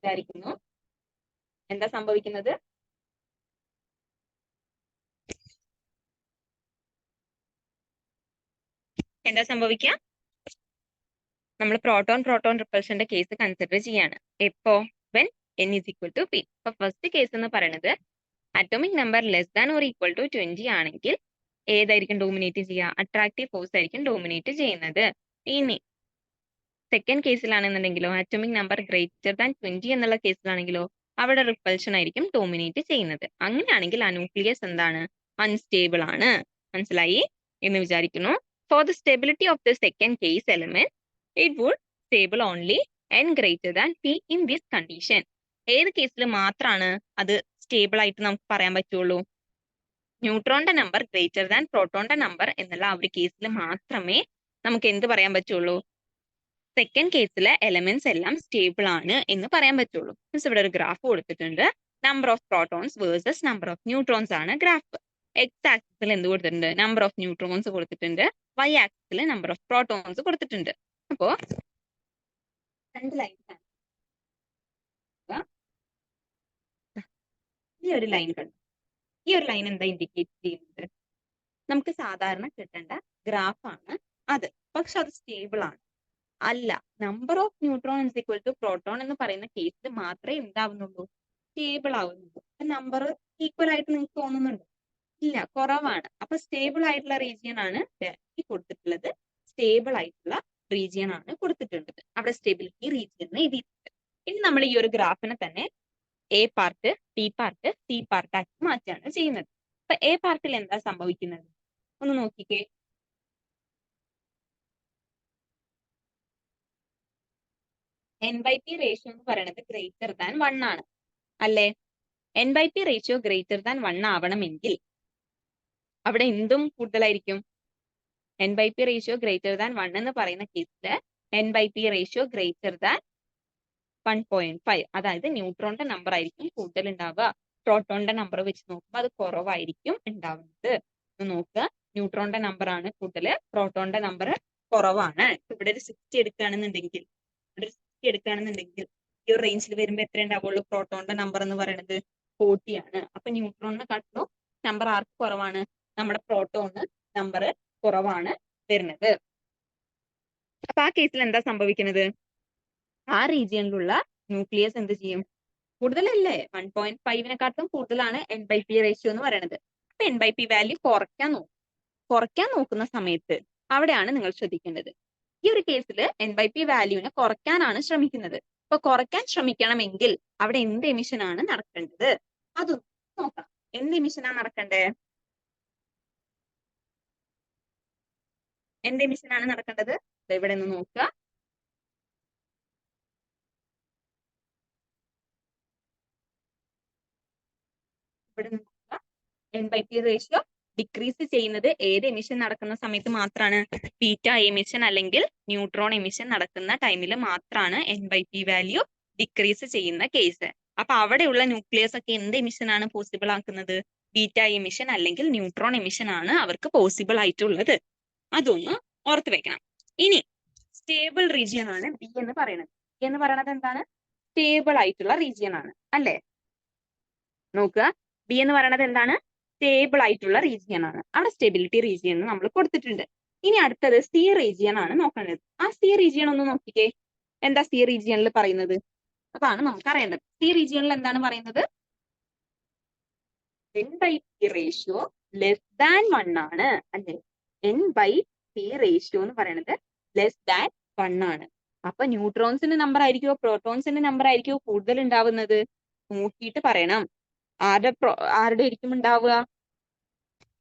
Speaker 1: വിചാരിക്കുന്നു. എന്താ സംഭവിക്കുന്നത്? എന്താ സംഭവിക്കുക? നമ്മൾ പ്രോട്ടോൺ പ്രോട്ടോൺ റിപ്പൾഷന്റെ കേസ് കൺസിഡർ ചെയ്യാണ്. എപ്പോ? When n is equal to p. അപ്പൊ ഫസ്റ്റ് കേസ് എന്ന് പറയുന്നത് atomic number less than or equal to 20 ആണെങ്കിൽ ഏതായിരിക്കും ഡോമിനേറ്റ് ചെയ്യുക? അട്രാക്റ്റീവ് ഫോഴ്സ് ആയിരിക്കും ഡോമിനേറ്റ് ചെയ്യുന്നത്. ഇനി സെക്കൻഡ് കേസിലാണെന്നുണ്ടെങ്കിലോ, ആറ്റോമിക് നമ്പർ ഗ്രേറ്റർ ദാൻ 20 എന്നുള്ള കേസിലാണെങ്കിലോ അവിടെ റിപ്പൾഷൻ ആയിരിക്കും ഡോമിനേറ്റ് ചെയ്യുന്നത്. അങ്ങനെയാണെങ്കിൽ ആ ന്യൂക്ലിയസ് എന്താണ്? അൺസ്റ്റേബിൾ ആണ്. മനസ്സിലായി എന്ന് വിചാരിക്കുന്നു. For the stability of the second case element it would stable only n greater than p in this condition. ഏത് കേസിൽ മാത്രമാണ് അത് സ്റ്റേബിൾ ആയിട്ട് നമുക്ക് പറയാൻ പറ്റുള്ളൂ? ന്യൂട്രോണിന്റെ നമ്പർ ഗ്രേറ്റർ ദാൻ പ്രോട്ടോണിന്റെ നമ്പർ എന്നുള്ള ആ ഒരു കേസിൽ മാത്രമേ നമുക്ക് എന്ത് പറയാൻ പറ്റുള്ളൂ? സെക്കൻഡ് കേസിലെ എലമെന്റ്സ് എല്ലാം സ്റ്റേബിൾ ആണ് എന്ന് പറയാൻ പറ്റുള്ളൂ. മീൻസ് ഇവിടെ ഒരു ഗ്രാഫ് കൊടുത്തിട്ടുണ്ട്. Number of protons versus number of neutrons ആണ് ഗ്രാഫ്. എക്സ് ആക്സിസിൽ എന്ത് കൊടുത്തിട്ടുണ്ട്? നമ്പർ ഓഫ് ന്യൂട്രോൺസ് കൊടുത്തിട്ടുണ്ട്. വൈ ആക്സിസിൽ നമ്പർ ഓഫ് പ്രോട്ടോൺസ് കൊടുത്തിട്ടുണ്ട്. അപ്പോ രണ്ട് ലൈൻ, ഈ ഒരു ലൈൻ കണ്ടു. ഈ ഒരു ലൈൻ എന്താ ഇൻഡിക്കേറ്റ് ചെയ്യുന്നത്? നമുക്ക് സാധാരണ കിട്ടേണ്ട ഗ്രാഫാണ് അത്. പക്ഷെ അത് സ്റ്റേബിൾ ആണ്. അല്ല, number of neutron is equal to proton എന്ന് പറയുന്ന കേസിൽ മാത്രമേ എന്താവുന്നുള്ളൂ? സ്റ്റേബിൾ ആവുന്നുള്ളൂ. നമ്പർ ഈക്വൽ ആയിട്ട് നിങ്ങൾക്ക് തോന്നുന്നുണ്ടോ? ഇല്ല, കുറവാണ്. അപ്പൊ സ്റ്റേബിൾ ആയിട്ടുള്ള റീജിയൻ ആണ് കൊടുത്തിട്ടുള്ളത്. സ്റ്റേബിൾ ആയിട്ടുള്ള റീജിയൻ ആണ് കൊടുത്തിട്ടുള്ളത്. അവിടെ സ്റ്റെബിലിറ്റി റീജിയൻ എഴുതിയിട്ടുണ്ട്. ഇനി നമ്മൾ ഈ ഒരു ഗ്രാഫിനെ തന്നെ A part, B part, C part ആക്കി മാറ്റുകയാണ് ചെയ്യുന്നത്. അപ്പൊ എ പാർട്ടിൽ എന്താ സംഭവിക്കുന്നത്? ഒന്ന് നോക്കിക്കേ. n/p റേഷ്യോ എന്ന് പറയുന്നത് ഗ്രേറ്റർ ദാൻ 1 ആണ് അല്ലേ? n/p റേഷ്യോ ഗ്രേറ്റർ ദാൻ 1 ആവണമെങ്കിൽ അവിടെ എന്തും കൂടുതലായിരിക്കും. n/p റേഷ്യോ ഗ്രേറ്റർ ദാൻ 1 എന്ന് പറയുന്ന കേസിൽ n/p റേഷ്യോ ഗ്രേറ്റർ ദാൻ 1.5, അതായത് ന്യൂട്രോണിന്റെ നമ്പർ ആയിരിക്കും കൂടുതൽ ഉണ്ടാവുക. പ്രോട്ടോണിന്റെ നമ്പർ വെച്ച് നോക്കുമ്പോൾ അത് കുറവായിരിക്കും ഉണ്ടാവുന്നത്. നോക്കുക, ന്യൂട്രോണിന്റെ നമ്പർ ആണ് കൂടുതൽ, പ്രോട്ടോണിന്റെ നമ്പർ കുറവാണ്. ഇവിടെ ഒരു 60 എടുക്കുകയാണെന്നുണ്ടെങ്കിൽ ഈ ഒരു റേഞ്ചിൽ വരുമ്പോൾ എത്ര ഉണ്ടാവുള്ളൂ? പ്രോട്ടോണിന്റെ നമ്പർ എന്ന് പറയുന്നത് 40 ആണ്. അപ്പൊ ന്യൂട്രോണിനെ കാട്ടിലും നമ്പർ ആർക്ക് കുറവാണ്? നമ്മുടെ പ്രോട്ടോണ് നമ്പർ കുറവാണ് വരുന്നത്. അപ്പൊ ആ കേസിൽ എന്താ സംഭവിക്കുന്നത്? ആ റീജിയനിലുള്ള ന്യൂക്ലിയസ് എന്ത് ചെയ്യും? കൂടുതലല്ലേ? 1.5നെക്കാട്ടും കൂടുതലാണ് n/p റേഷ്യോ എന്ന് പറയുന്നത്. അപ്പൊ n/p വാല്യൂ കുറയ്ക്കാൻ നോക്കുന്ന സമയത്ത് അവിടെയാണ് നിങ്ങൾ ശ്രദ്ധിക്കേണ്ടത്. ഈ ഒരു കേസിൽ n/p വാല്യൂവിനെ കുറയ്ക്കാനാണ് ശ്രമിക്കുന്നത്. അപ്പൊ കുറയ്ക്കാൻ ശ്രമിക്കണമെങ്കിൽ അവിടെ എന്ത് എമിഷൻ ആണ് നടക്കേണ്ടത്? അതും നോക്കാം. എന്ത് എമിഷനാണ് നടക്കേണ്ടത്? എന്ത് എമിഷനാണ് നടക്കേണ്ടത്? ഇവിടെ നിന്ന് നോക്കുക. ഇവിടെ നിന്ന് നോക്കുക. n/p റേഷ്യോ ഡിക്രീസ് ചെയ്യുന്നത് ഏത് എമിഷൻ നടക്കുന്ന സമയത്ത് മാത്രമാണ്? ബീറ്റ എമിഷൻ അല്ലെങ്കിൽ ന്യൂട്രോൺ എമിഷൻ നടക്കുന്ന ടൈമിൽ മാത്രമാണ് n/p വാല്യൂ ഡിക്രീസ് ചെയ്യുന്ന കേസ്. അപ്പൊ അവിടെയുള്ള ന്യൂക്ലിയസ് ഒക്കെ എന്ത് എമിഷൻ ആണ് പോസിബിൾ ആക്കുന്നത്? ബീറ്റ എമിഷൻ അല്ലെങ്കിൽ ന്യൂട്രോൺ എമിഷൻ ആണ് അവർക്ക് പോസിബിൾ ആയിട്ടുള്ളത്. അതൊന്ന് ഓർത്ത് വെക്കണം. ഇനി സ്റ്റേബിൾ റീജിയൻ ആണ് ബി എന്ന് പറയുന്നത്. എന്താണ്?
Speaker 2: സ്റ്റേബിൾ ആയിട്ടുള്ള റീജിയൻ ആണ് അല്ലെ. നോക്കുക, ബി എന്ന് പറയുന്നത് എന്താണ്? സ്റ്റേബിൾ ആയിട്ടുള്ള റീജിയൻ ആണ്. അവിടെ സ്റ്റെബിലിറ്റി റീജിയൻ നമ്മൾ കൊടുത്തിട്ടുണ്ട്. ഇനി അടുത്തത് സി റീജിയൻ ആണ് നോക്കേണ്ടത്. ആ സി റീജിയൻ ഒന്ന് നോക്കിക്കേ, എന്താ സി റീജിയനിൽ പറയുന്നത്? അതാണ് നമുക്ക് അറിയേണ്ടത്. സി റീജിയനിൽ എന്താണ് പറയുന്നത്? n by p ratio less than 1 ആണ് അല്ലെ. n by p റേഷ്യോ എന്ന് പറയുന്നത് ലെസ് ദാൻ 1 ആണ്. അപ്പൊ ന്യൂട്രോൺസിന്റെ നമ്പർ ആയിരിക്കുമോ പ്രോട്ടോൺസിന്റെ നമ്പർ ആയിരിക്കുമോ കൂടുതൽ ഉണ്ടാവുന്നത്? നോക്കിയിട്ട് പറയണം. ആരുടെ ആയിരിക്കും ഉണ്ടാവുക?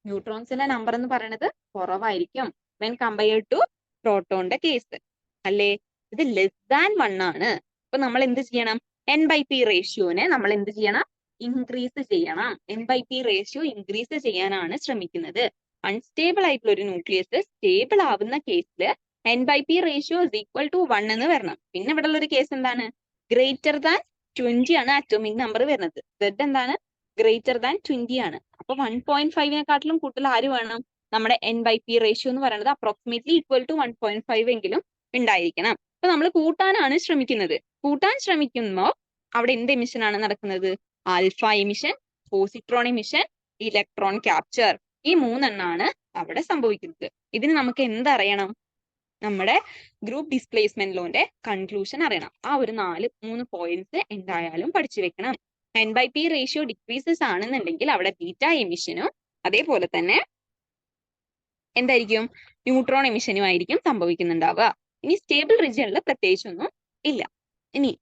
Speaker 2: ന്യൂട്രോൺസിന്റെ നമ്പർ എന്ന് പറയുന്നത് കുറവായിരിക്കും വെൻ കമ്പയർഡ് ടു പ്രോട്ടോണിന്റെ കേസ് അല്ലേ. ഇത് ലെസ് ദാൻ 1 ആണ്. അപ്പൊ നമ്മൾ എന്ത് ചെയ്യണം? n by p റേഷ്യോനെ നമ്മൾ എന്ത് ചെയ്യണം? ഇൻക്രീസ് ചെയ്യണം. n by p ratio increase ചെയ്യാനാണ് ശ്രമിക്കുന്നത്. അൺസ്റ്റേബിൾ ആയിട്ടുള്ള ഒരു ന്യൂക്ലിയസ് സ്റ്റേബിൾ ആവുന്ന കേസിൽ n by p ratio is equal to 1 എന്ന് വരണം. പിന്നെ ഇവിടെ ഉള്ള ഒരു കേസ് എന്താണ്? ഗ്രേറ്റർ ദാൻ 20 ആണ് അറ്റോമിക് നമ്പർ വരുന്നത്. z എന്താണ്? ഗ്രേറ്റർ ദാൻ 20 ആണ്. അപ്പൊ 1.5നെക്കാട്ടിലും കൂടുതൽ ആര് വേണം? നമ്മുടെ n by p റേഷ്യോ എന്ന് പറയുന്നത് അപ്രോക്സിമേറ്റ്ലി ഈക്വൽ ടു 1.5 എങ്കിലും ഉണ്ടായിരിക്കണം. അപ്പൊ നമ്മൾ കൂട്ടാനാണ് ശ്രമിക്കുന്നത്. കൂട്ടാൻ ശ്രമിക്കുമ്പോൾ അവിടെ എന്ത് എമിഷൻ ആണ് നടക്കുന്നത്? Alpha emission, positron emission, electron capture. ഈ മൂന്നെണ്ണാണ് അവിടെ സംഭവിക്കുന്നത്. ഇതിന് നമുക്ക് എന്തറിയണം? നമ്മുടെ ഗ്രൂപ്പ് ഡിസ്പ്ലേസ്മെന്റ് ലോന്റെ കൺക്ലൂഷൻ അറിയണം. ആ ഒരു 3 പോയിന്റ്സ് എന്തായാലും പഠിച്ചു വെക്കണം. n by p ratio decreases ആണെന്നുണ്ടെങ്കിൽ അവിടെ ബീറ്റ എമിഷനും അതേപോലെ തന്നെ എന്തായിരിക്കും? ന്യൂട്രോൺ എമിഷനും ആയിരിക്കും സംഭവിക്കുന്നുണ്ടാവുക. ഇനി സ്റ്റേബിൾ റീജിയനിൽ പ്രത്യേകിച്ചൊന്നും ഇല്ല. ഇനി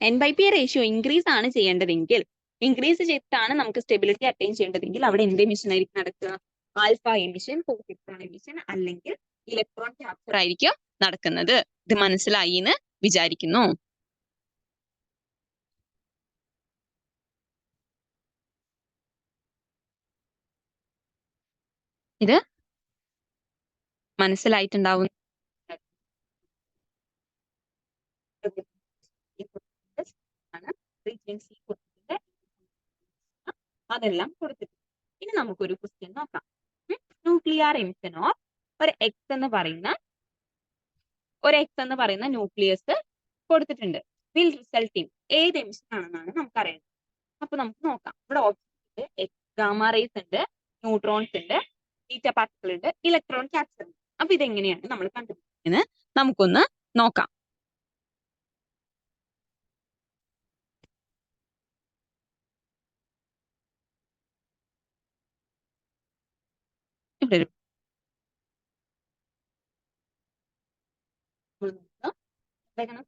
Speaker 2: n by p ratio increase ആണ് ചെയ്യേണ്ടതെങ്കിൽ, ഇൻക്രീസ് ചെയ്തിട്ടാണ് നമുക്ക് സ്റ്റെബിലിറ്റി അറ്റൈൻ ചെയ്യേണ്ടതെങ്കിൽ അവിടെ എന്ത് എമിഷൻ ആയിരിക്കും നടക്കുക? ആൽഫ എമിഷൻ, പോസിട്രോൺ എമിഷൻ അല്ലെങ്കിൽ ഇലക്ട്രോൺ ക്യാപ്ചർ ആയിരിക്കും നടക്കുന്നത്. ഇത് മനസ്സിലായി എന്ന് വിചാരിക്കുന്നു. ഇത് മനസ്സിലായിട്ടുണ്ടാവും. അതെല്ലാം കൊടുത്തിട്ടുണ്ട്. ഇനി നമുക്കൊരു ക്വസ്റ്റ്യൻ നോക്കാം. ന്യൂക്ലിയർ എമിഷൻ ഓഫ് ഒരു എക്സ് എന്ന് പറയുന്ന ന്യൂക്ലിയസ് കൊടുത്തിട്ടുണ്ട്. വിൽ റിസൾട്ട് ഇൻ ഏത് എമിഷൻ ആണെന്നാണ് നമുക്കറിയുന്നത്. അപ്പൊ നമുക്ക് നോക്കാം. ഇവിടെ ഓപ്ഷൻ എക്സ്, ഗാമ റേസ് ഉണ്ട്, ന്യൂട്രോൺസ് ഉണ്ട്, ബീറ്റ പാർട്ടിക്കിൾ ഉണ്ട്, ഇലക്ട്രോൺ ക്യാപ്ചർ ഉണ്ട്. അപ്പൊ ഇതെങ്ങനെയാണ് നമ്മൾ കണ്ടുപിടിക്കുന്നത്? നമുക്കൊന്ന് നോക്കാം. ഇവിടെ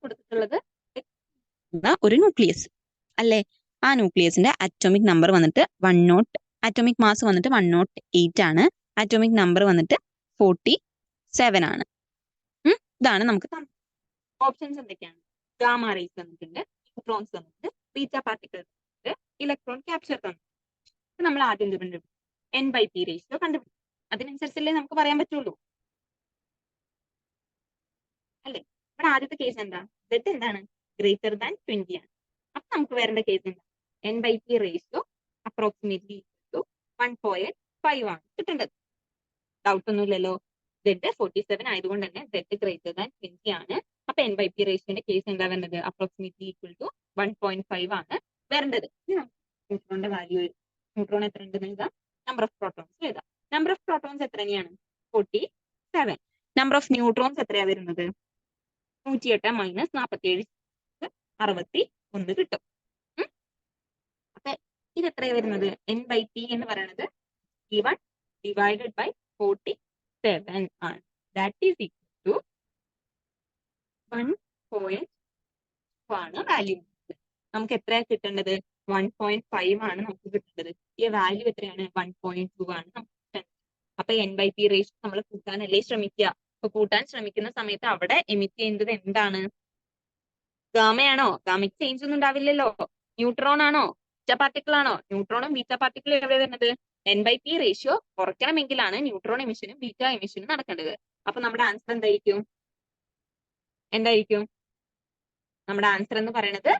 Speaker 2: കൊടുത്തിട്ടുള്ളത് ഒരു ന്യൂക്ലിയസ് അല്ലെ. ആ ന്യൂക്ലിയസിന്റെ അറ്റോമിക് നമ്പർ വന്നിട്ട് 108, അറ്റോമിക് മാസ് വന്നിട്ട് 108 ആണ്. അറ്റോമിക് നമ്പർ വന്നിട്ട് 47 ആണ്. ഇതാണ് നമുക്ക് ഓപ്ഷൻസ് എന്തൊക്കെയാണ്? ഗാമ റേസ് തന്നിട്ടുണ്ട്, ന്യൂട്രോൺസ് തന്നിട്ടുണ്ട്, ബീറ്റ പാർട്ടിക്കിൾ തന്നിട്ടുണ്ട്, ഇലക്ട്രോൺ ക്യാപ്ചർ തന്നിട്ടുണ്ട്. നമ്മൾ ആദ്യം കണ്ടുപിടിക്കും n by p റേഷ്യോ കണ്ടുപിടിക്കും. അതിനനുസരിച്ചല്ലേ നമുക്ക് പറയാൻ പറ്റുള്ളൂ അല്ലെ. ഇവിടെ ആദ്യത്തെ കേസ് എന്താ? z എന്താണ്? ഗ്രേറ്റർ ദാൻ 20 ആണ്. അപ്പൊ നമുക്ക് വരേണ്ട കേസ് എന്താ? n by p ratio approximately 1.5 ആണ് കിട്ടേണ്ടത്. ഡൗട്ട് ഒന്നുമില്ലല്ലോ. z 47 ആയതുകൊണ്ട് തന്നെ z ഗ്രേറ്റർ ദാൻ 20 ആണ്. അപ്പൊ n by p റേഷ്യോന്റെ കേസ് എന്താ വരുന്നത്? അപ്രോക്സിമേറ്റ്ലി ഈക്വൽ ടു 1.5 ആണ് വരേണ്ടത്. ന്യൂട്രോണിന്റെ വാല്യൂ, ന്യൂട്രോൺ എത്ര ഉണ്ടെന്ന് എഴുതാം, നമ്പർ ഓഫ് പ്രോട്ടോൺസ് എഴുതാം. നമ്പർ ഓഫ് പ്രോട്ടോൺസ് എത്ര തന്നെയാണ്? 47. നമ്പർ ഓഫ് ന്യൂട്രോൺസ് എത്രയാ വരുന്നത്? 108 മൈനസ് 47, 61 കിട്ടും. അപ്പൊ ഇത് എത്രയാ വരുന്നത്? n by p എന്ന് പറയുന്നത് 1 ഡിവൈഡഡ് ബൈ 47 ആണ്. ദാറ്റ് ഈസ് ഈക്വൽ ടു 1.5 ആണ് വാല്യൂ. നമുക്ക് എത്രയാ കിട്ടേണ്ടത്? 1.5 ആണ് നമുക്ക് കിട്ടേണ്ടത്. ഈ വാല്യൂ എത്രയാണ്? 1.2 ആണ് നമുക്ക് കിട്ടേണ്ടത്. അപ്പൊ n by p റേഷ്യോ നമ്മൾ കൂട്ടാനല്ലേ ശ്രമിക്കുക. അപ്പൊ കൂട്ടാൻ ശ്രമിക്കുന്ന സമയത്ത് അവിടെ എമിറ്റ് ചെയ്യുന്നത് എന്താണ്? ഗാമയാണോ? ഗാമയ്ക്ക് ചേഞ്ച് ഒന്നും ഉണ്ടാവില്ലല്ലോ. ന്യൂട്രോൺ ആണോ? ബീറ്റ പാർട്ടിക്കിൾ ആണോ? ന്യൂട്രോണും ബീറ്റ പാർട്ടിക്കിളും എവിടെ വരുന്നത്? n by p റേഷ്യോ കുറയ്ക്കണമെങ്കിലാണ് ന്യൂട്രോൺ എമിഷനും ബീറ്റ എമിഷനും നടക്കേണ്ടത്. അപ്പൊ നമ്മുടെ ആൻസർ എന്തായിരിക്കും? നമ്മുടെ ആൻസർ എന്ന് പറയുന്നത്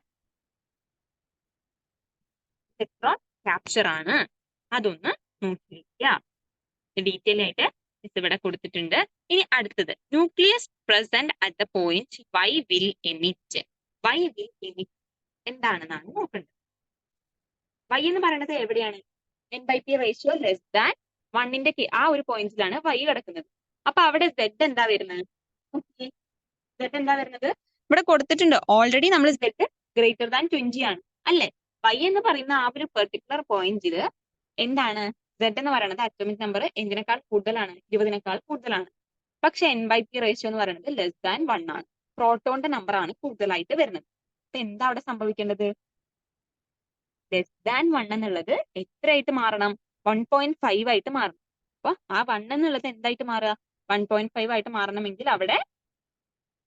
Speaker 2: ഇലക്ട്രോൺ ക്യാപ്ചർ ആണ്. അതൊന്ന് നോക്കിയിരിക്കുക. ഡീറ്റെയിൽ ആയിട്ട് ഇവിടെ കൊടുത്തിട്ടുണ്ട്. ഇനി അടുത്തത്, nucleus present at the point y will emit. എന്താണെന്നാണ് നോക്കേണ്ടത്. y എന്ന് പറയുന്നത് എവിടെയാണ്? n/p റേഷ്യോ ലെസ് ദാൻ 1ന്റെ ആ ഒരു പോയിന്റിലാണ് y കിടക്കുന്നത്. അപ്പൊ അവിടെ z എന്താ വരുന്നത്? z എന്താ വരുന്നത്? ഇവിടെ കൊടുത്തിട്ടുണ്ട് ഓൾറെഡി നമ്മൾ z ഗ്രേറ്റർ ദാൻ 20 ആണ് അല്ലെ? y എന്ന് പറയുന്ന ആ ഒരു പെർട്ടിക്കുലർ പോയിന്റില് എന്താണ് z എന്ന് പറയുന്നത് അറ്റോമിക് നമ്പർ എന്തിനേക്കാൾ കൂടുതലാണ്? 20നേക്കാൾ കൂടുതലാണ്. പക്ഷെ n/p റേഷ്യോ എന്ന് പറയുന്നത് ലെസ് ദാൻ 1 ആണ്. പ്രോട്ടോണിന്റെ നമ്പർ ആണ് കൂടുതലായിട്ട് വരുന്നത്. അപ്പൊ എന്താ അവിടെ സംഭവിക്കേണ്ടത്? ലെസ് ദാൻ 1 എന്നുള്ളത് എത്രയായിട്ട് മാറണം? 1.5 ആയിട്ട് മാറണം. അപ്പൊ ആ 1 എന്നുള്ളത് എന്തായിട്ട് മാറുക? 1.5 ആയിട്ട് മാറണമെങ്കിൽ അവിടെ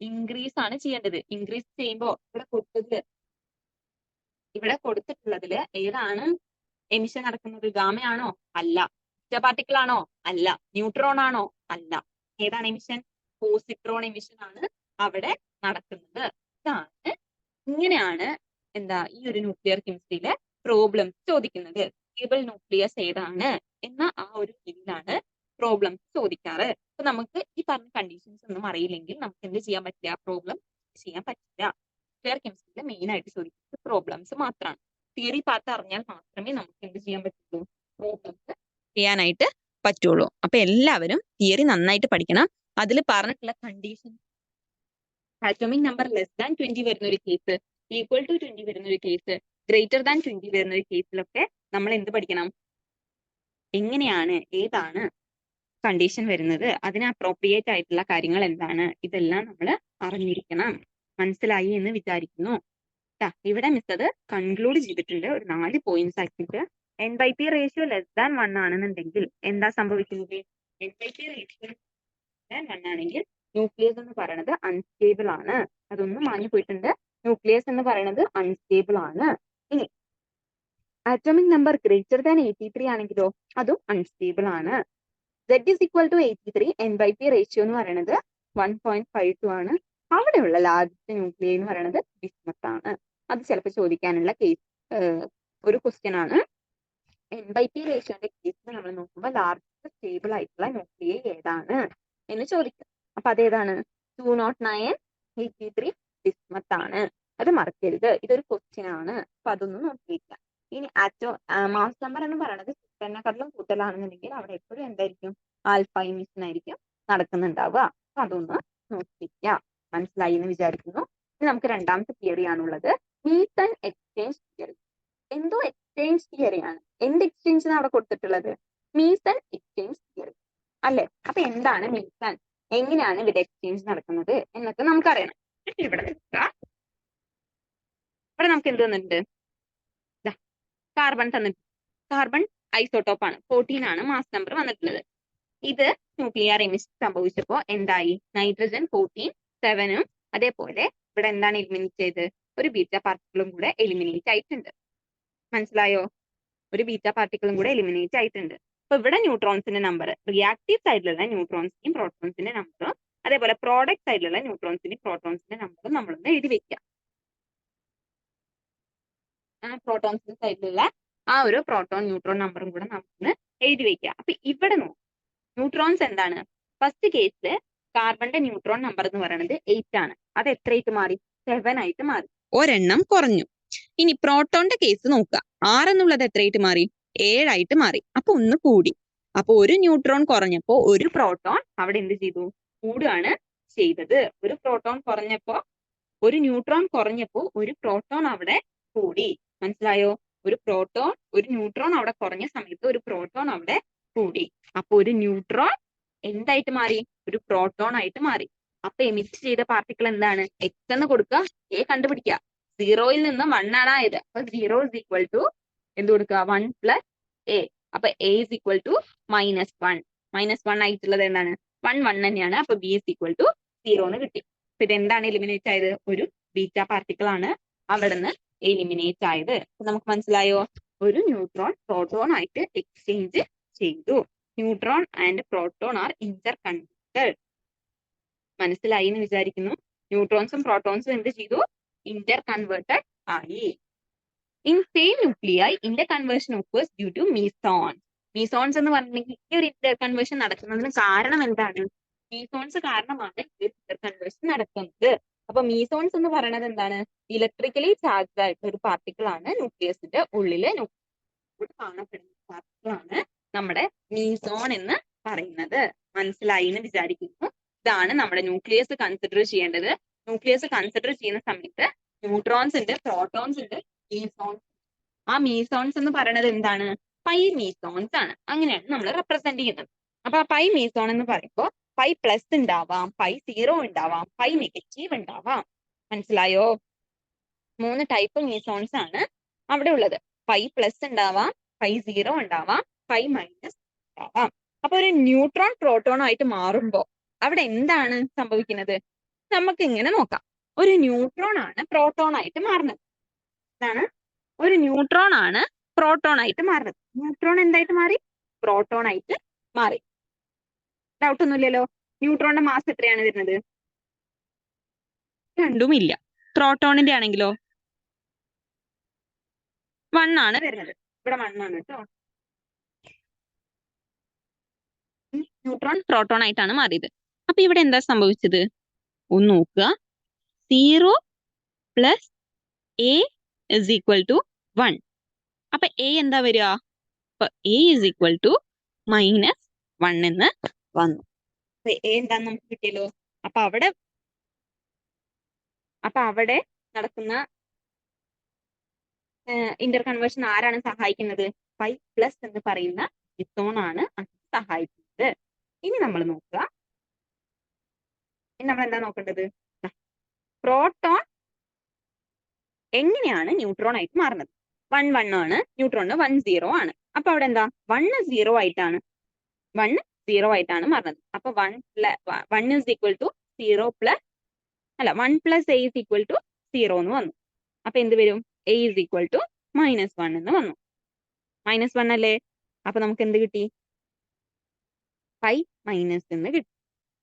Speaker 2: ഇൻക്രീസ് ആണ് ചെയ്യേണ്ടത്. ഇൻക്രീസ് ചെയ്യുമ്പോൾ ഇവിടെ കൊടുത്തിട്ടുള്ളതില് ഏതാണ് എമിഷൻ നടക്കുന്നത്? ഗാമയാണോ? അല്ല. ബീറ്റ പാർട്ടിക്കിൾ ആണോ? അല്ല. ന്യൂട്രോൺ ആണോ? അല്ല. ഏതാണ് എമിഷൻ? പോസിട്രോൺ എമിഷൻ ആണ് അവിടെ നടക്കുന്നത്. ഇങ്ങനെയാണ് എന്താ ഈ ഒരു ന്യൂക്ലിയർ കെമിസ്ട്രിയിലെ പ്രോബ്ലംസ് ചോദിക്കുന്നത്. സ്റ്റേബിൾ ന്യൂക്ലിയസ് ഏതാണ് എന്ന ആ ഒരു രീതിയിലാണ് പ്രോബ്ലംസ് ചോദിക്കാറ്. അപ്പൊ നമുക്ക് ഈ പറഞ്ഞ കണ്ടീഷൻസ് ഒന്നും അറിയില്ലെങ്കിൽ നമുക്ക് എന്ത് ചെയ്യാൻ പറ്റില്ല? പ്രോബ്ലം ചെയ്യാൻ പറ്റില്ല. ന്യൂക്ലിയർ കെമിസ്ട്രിയിലെ മെയിൻ ആയിട്ട് ചോദിക്കുന്നത് പ്രോബ്ലംസ് മാത്രമാണ്. തിയറി പാർട്ട് അറിഞ്ഞാൽ മാത്രമേ നമുക്ക് എന്ത് ചെയ്യാൻ പറ്റുള്ളൂ? പ്രോബ്ലംസ് ചെയ്യാനായിട്ട് പറ്റുള്ളൂ. അപ്പൊ എല്ലാവരും തിയറി നന്നായിട്ട് പഠിക്കണം. അതിൽ പറഞ്ഞിട്ടുള്ള condition atomic number less than 20 വരുന്ന ഒരു കേസ്, ഈക്വൽ ടു 20 വരുന്ന ഒരു കേസ്, ഗ്രേറ്റർ ദാൻ 20 വരുന്ന ഒരു കേസിലൊക്കെ നമ്മൾ എന്ത് പഠിക്കണം? എങ്ങനെയാണ്, ഏതാണ് കണ്ടീഷൻ വരുന്നത്, അതിന് അപ്രോപ്രിയേറ്റ് ആയിട്ടുള്ള കാര്യങ്ങൾ എന്താണ്, ഇതെല്ലാം നമ്മൾ അറിഞ്ഞിരിക്കണം. മനസ്സിലായി എന്ന് വിചാരിക്കുന്നു. ഇവിടെ മിസ് അത് കൺക്ലൂഡ് ചെയ്തിട്ടുണ്ട് ഒരു 4 പോയിന്റ്സ് ആക്കിയിട്ട്. n/p റേഷ്യോ ലെസ് ദാൻ 1 ആണെന്നുണ്ടെങ്കിൽ എന്താ സംഭവിക്കുന്നത്? n/p റേഷ്യോ ലെസ് ദാൻ 1 ആണെങ്കിൽ ന്യൂക്ലിയസ് എന്ന് പറയുന്നത് അൺസ്റ്റേബിൾ ആണ്. അതൊന്നും മാഞ്ഞു പോയിട്ടുണ്ട്. ന്യൂക്ലിയസ് എന്ന് പറയുന്നത് അൺസ്റ്റേബിൾ ആണ്. ഇനി ആറ്റോമിക് നമ്പർ ഗ്രേറ്റർ ദാൻ 83 ആണെങ്കിലോ അതും അൺസ്റ്റേബിൾ ആണ്. z is equal to 83, n/p ratio എന്ന് പറയുന്നത് 1.52 ആണ്. അവിടെയുള്ള ലാർജസ്റ്റ് ന്യൂക്ലിയ എന്ന് പറയുന്നത് ബിസ്മത്ത് ആണ്. അത് ചിലപ്പോൾ ചോദിക്കാനുള്ള കേസ് ഒരു ക്വസ്റ്റ്യൻ ആണ്. n/p റേഷ്യോന്റെ കേസിൽ നമ്മൾ നോക്കുമ്പോൾ ലാർജസ്റ്റ് സ്റ്റേബിൾ ആയിട്ടുള്ള ന്യൂക്ലിയ ഏതാണ് എന്ന് ചോദിക്കും. അപ്പൊ അതേതാണ്? 209, 83 ബിസ്മത്ത് ആണ്. അത് മറക്കരുത്. ഇതൊരു ക്വസ്റ്റ്യൻ ആണ്. അപ്പൊ അതൊന്നും നോക്കിയില്ല. ഇനി മാസ് നമ്പർ എന്ന് പറയുന്നത് 10നെക്കാട്ടിലും കൂടുതലാണെന്നുണ്ടെങ്കിൽ അവിടെ എപ്പോഴും എന്തായിരിക്കും? ആൽഫ എമിഷൻ ആയിരിക്കും നടക്കുന്നുണ്ടാവുക. അപ്പൊ അതൊന്ന് നോക്കിയിരിക്കുക. മനസ്സിലായി എന്ന് വിചാരിക്കുന്നു. ഇനി നമുക്ക് രണ്ടാമത്തെ തിയറി ആണുള്ളത്, മീത്തൻ എക്സ്ചേഞ്ച് തിയറി. എന്തോ എക്സ്ചേഞ്ച് തിയറിയാണ്. എന്ത് എക്സ്ചേഞ്ച് ആണ് അവിടെ കൊടുത്തിട്ടുള്ളത്? മീത്തൻ എക്സ്ചേഞ്ച് തിയറി അല്ലെ? അപ്പൊ എന്താണ് മീത്തൻ, എങ്ങനെയാണ് ഇവിടെ എക്സ്ചേഞ്ച് നടക്കുന്നത് എന്നൊക്കെ നമുക്കറിയണം. ഇവിടെ നമുക്ക് എന്ത് തന്നിട്ടുണ്ട്? കാർബൺ തന്നിട്ടുണ്ട്. കാർബൺ ഐസോട്ടോപ്പ് ആണ്. 14 ആണ് മാസ് നമ്പർ വന്നിട്ടുള്ളത്. ഇത് ന്യൂക്ലിയർ എമിഷൻ സംഭവിച്ചപ്പോ എന്തായി? നൈട്രജൻ 14, 7ഉം അതേപോലെ ഇവിടെ എന്താണ് എലിമിനേറ്റ് ചെയ്ത്? ഒരു ബീറ്റ പാർട്ടിക്കിളും കൂടെ എലിമിനേറ്റ് ആയിട്ടുണ്ട്. മനസ്സിലായോ? ഒരു ബീറ്റ പാർട്ടിക്കിളും കൂടെ എലിമിനേറ്റ് ആയിട്ടുണ്ട്. അപ്പൊ ഇവിടെ ന്യൂട്രോൺസിന്റെ നമ്പർ, റിയാക്റ്റീവ് സൈഡിലുള്ള ന്യൂട്രോൺസിന്റെയും പ്രോട്ടോൺസിന്റെ നമ്പറും അതേപോലെ പ്രോഡക്റ്റ് സൈഡിലുള്ള ന്യൂട്രോൺസിന്റെയും പ്രോട്ടോൺസിന്റെ നമ്പറും നമ്മളൊന്ന് എഴുതി വെക്കാം. പ്രോട്ടോൺസിന്റെ സൈഡിലുള്ള ആ ഒരു പ്രോട്ടോൺ ന്യൂട്രോൺ നമ്പറും കൂടെ നമുക്ക് എഴുതി വെക്കാം. അപ്പൊ ഇവിടെ ന്യൂട്രോൺസ് എന്താണ്? ഫസ്റ്റ് കേസില് കാർബണിന്റെ ന്യൂട്രോൺ നമ്പർ എന്ന് പറയുന്നത് 8 ആണ്. അത് എത്രയായിട്ട് മാറി? 7 ആയിട്ട് മാറി. ഒരെണ്ണം കുറഞ്ഞു. ഇനി പ്രോട്ടോണിന്റെ കേസ് നോക്കുക. 6 എന്നുള്ളത് എത്രയായിട്ട് മാറി? 7 ആയിട്ട് മാറി. അപ്പൊ ഒന്ന് കൂടി. അപ്പൊ ഒരു ന്യൂട്രോൺ കുറഞ്ഞപ്പോ ഒരു പ്രോട്ടോൺ അവിടെ എന്ത് ചെയ്തു? കൂടുകയാണ് ചെയ്തത്. ഒരു പ്രോട്ടോൺ കുറഞ്ഞപ്പോ, ഒരു ന്യൂട്രോൺ കുറഞ്ഞപ്പോ ഒരു പ്രോട്ടോൺ അവിടെ കൂടി. മനസ്സിലായോ? ഒരു ന്യൂട്രോൺ അവിടെ കുറഞ്ഞ സമയത്ത് ഒരു പ്രോട്ടോൺ അവിടെ കൂടി. അപ്പൊ ഒരു ന്യൂട്രോൺ എന്തായിട്ട് മാറി? ഒരു പ്രോട്ടോൺ ആയിട്ട് മാറി. അപ്പൊ എമിറ്റ് ചെയ്ത പാർട്ടിക്കിൾ എന്താണ്? എക്സ് എന്ന് കൊടുക്കുക, എ കണ്ടുപിടിക്കുക. 0യിൽ നിന്ന് 1 ആണ് ആയത്. അപ്പൊ 0 is equal to എന്ത് കൊടുക്കുക? 1 plus a. അപ്പൊ a is equal to -1. -1 ആയിട്ടുള്ളത് എന്താണ്? 1 തന്നെയാണ്. അപ്പൊ b is equal to 0 എന്ന് കിട്ടി. അപ്പൊ ഇതെന്താണ് എലിമിനേറ്റ് ആയത്? ഒരു ബീറ്റ പാർട്ടിക്കിൾ ആണ് അവിടുന്ന് എലിമിനേറ്റ് ആയത്. നമുക്ക് മനസ്സിലായോ? ഒരു ന്യൂട്രോൺ പ്രോട്ടോൺ ആയിട്ട് എക്സ്ചേഞ്ച് ചെയ്തു. Neutron and proton are interconnected. മനസ്സിലായി എന്ന് വിചാരിക്കുന്നു. ന്യൂട്രോൺസും പ്രോട്ടോൺസും എന്ത് ചെയ്തു? ഇന്റർ കൺവേർട്ടഡ് ആയി. In same nuclei interconversion occurs due to mesons. Mesons എന്ന് പറഞ്ഞിട്ടുണ്ടെങ്കിൽ ഈ ഒരു ഇന്റർ കൺവേർഷൻ നടക്കുന്നതിന് കാരണം എന്താണ്? മീസോൺസ് കാരണമാണ് ഇന്റർ കൺവേർഷൻ നടക്കുന്നത്. അപ്പൊ മീസോൺസ് എന്ന് പറയുന്നത് എന്താണ്? ഇലക്ട്രിക്കലി ചാർജ്ഡ് ആയിട്ടുള്ള ഒരു പാർട്ടിക്കിൾ ആണ് ന്യൂക്ലിയസിന്റെ ഉള്ളില് കാണപ്പെടുന്ന പാർട്ടിക്കിൾ ആണ് നമ്മുടെ മീസോൺ എന്ന് പറയുന്നത്. മനസ്സിലായി എന്ന് വിചാരിക്കുന്നു. ഇതാണ് നമ്മുടെ ന്യൂക്ലിയസ് കൺസിഡർ ചെയ്യേണ്ടത്. ന്യൂക്ലിയസ് കൺസിഡർ ചെയ്യുന്ന സമയത്ത് ന്യൂട്രോൺസ് ഉണ്ട്, പ്രോട്ടോൺസ് ഉണ്ട്, മീസോൺസ്. ആ മീസോൺസ് എന്ന് പറയുന്നത് എന്താണ്? പൈ മീസോൺസ് ആണ്. അങ്ങനെയാണ് നമ്മൾ റെപ്രസെന്റ് ചെയ്യുന്നത്. അപ്പൊ ആ പൈ മീസോൺ എന്ന് പറയുമ്പോൾ പൈ പ്ലസ് ഉണ്ടാവാം, പൈ സീറോ ഉണ്ടാവാം, പൈ നെഗറ്റീവ് ഉണ്ടാവാം. മനസ്സിലായോ? 3 ടൈപ്പ് മീസോൺസ് ആണ് അവിടെ ഉള്ളത്. പൈ പ്ലസ് ഉണ്ടാവാം, പൈ സീറോ ഉണ്ടാവാം, പൈ മൈനസ് ഉണ്ടാവാം. അപ്പൊ ഒരു ന്യൂട്രോൺ പ്രോട്ടോൺ ആയിട്ട് മാറുമ്പോൾ അവിടെ എന്താണ് സംഭവിക്കുന്നത്? നമുക്ക് ഇങ്ങനെ നോക്കാം. ഒരു ന്യൂട്രോൺ ആണ് പ്രോട്ടോൺ ആയിട്ട് മാറുന്നത്. എന്താണ്? ഒരു ന്യൂട്രോൺ ആണ് പ്രോട്ടോൺ ആയിട്ട് മാറുന്നത്. ന്യൂട്രോൺ എന്തായിട്ട് മാറി? പ്രോട്ടോൺ ആയിട്ട് മാറി. ഡൗട്ട് ഒന്നുമില്ലല്ലോ. ന്യൂട്രോണിന്റെ മാസ് എത്രയാണ് വരുന്നത്? രണ്ടുമില്ല. പ്രോട്ടോണിന്റെ ആണെങ്കിലോ 1 ആണ് വരുന്നത്. ഇവിടെ 1 ആണ് കേട്ടോ. ന്യൂട്രോൺ പ്രോട്ടോൺ ആയിട്ടാണ് മാറിയത്. അപ്പൊ ഇവിടെ എന്താ സംഭവിച്ചത്? ഒന്ന് നോക്കുക. 0 plus a is equal to 1. അപ്പൊ എ എന്താ വരിക? അപ്പൊ a is equal to minus 1 എന്ന് വന്നു. എ എന്താന്ന് നമുക്ക് കിട്ടിയല്ലോ. അപ്പൊ അവിടെ നടക്കുന്ന ഇന്റർ കൺവേർഷൻ ആരാണ് സഹായിക്കുന്നത്? പൈ പ്ലസ് എന്ന് പറയുന്ന മീസോൺ ആണ് സഹായിക്കുന്നത്. ഇനി നമ്മൾ നോക്കുക. ഇനി നമ്മൾ എന്താ നോക്കേണ്ടത്? പ്രോട്ടോൺ എങ്ങനെയാണ് ന്യൂട്രോൺ ആയിട്ട് മാറുന്നത്? 1 1 ആണ്, ന്യൂട്രോണിന് 1 0 ആണ്. അപ്പൊ അവിടെ എന്താ? 1 0 ആയിട്ടാണ് 1 0 ആയിട്ടാണ് മാറുന്നത്. അപ്പൊ 1 is equal to 0 plus 1 plus A is equal to 0 എന്ന് വന്നു. അപ്പൊ എന്ത് വരും? എ is equal to -1 എന്ന് വന്നു. -1 അല്ലേ? അപ്പൊ നമുക്ക് എന്ത് കിട്ടി? പൈ മൈനസ് എന്ന് കിട്ടി.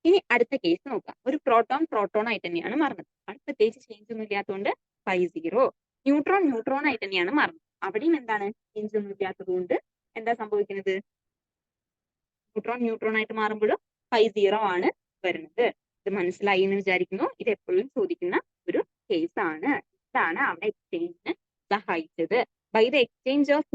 Speaker 2: ഇനി അടുത്ത കേസ് നോക്കാം. ഒരു പ്രോട്ടോൺ ആയിട്ട് തന്നെയാണ് മാറുന്നത്. പ്രത്യേകിച്ച് ചേഞ്ച് ഒന്നും ഇല്ലാത്തതുകൊണ്ട് പൈ 0. ന്യൂട്രോൺ ആയിട്ട് തന്നെയാണ് മാറുന്നത്. അവിടെയും എന്താണ്? ചേഞ്ച് ഒന്നും ഇല്ലാത്തത് കൊണ്ട് എന്താ സംഭവിക്കുന്നത്? ന്യൂട്രോൺ ആയിട്ട് മാറുമ്പോഴും പൈ 0 ആണ് വരുന്നത്. ഇത് മനസ്സിലായി എന്ന് വിചാരിക്കുന്നു. ഇത് എപ്പോഴും ചോദിക്കുന്ന ഒരു കേസ് ആണ്. ഇതാണ് അവിടെ എക്സ്ചേഞ്ചിന് സഹായിച്ചത്. ബൈ ദ എക്സ്ചേഞ്ച് ഓഫ്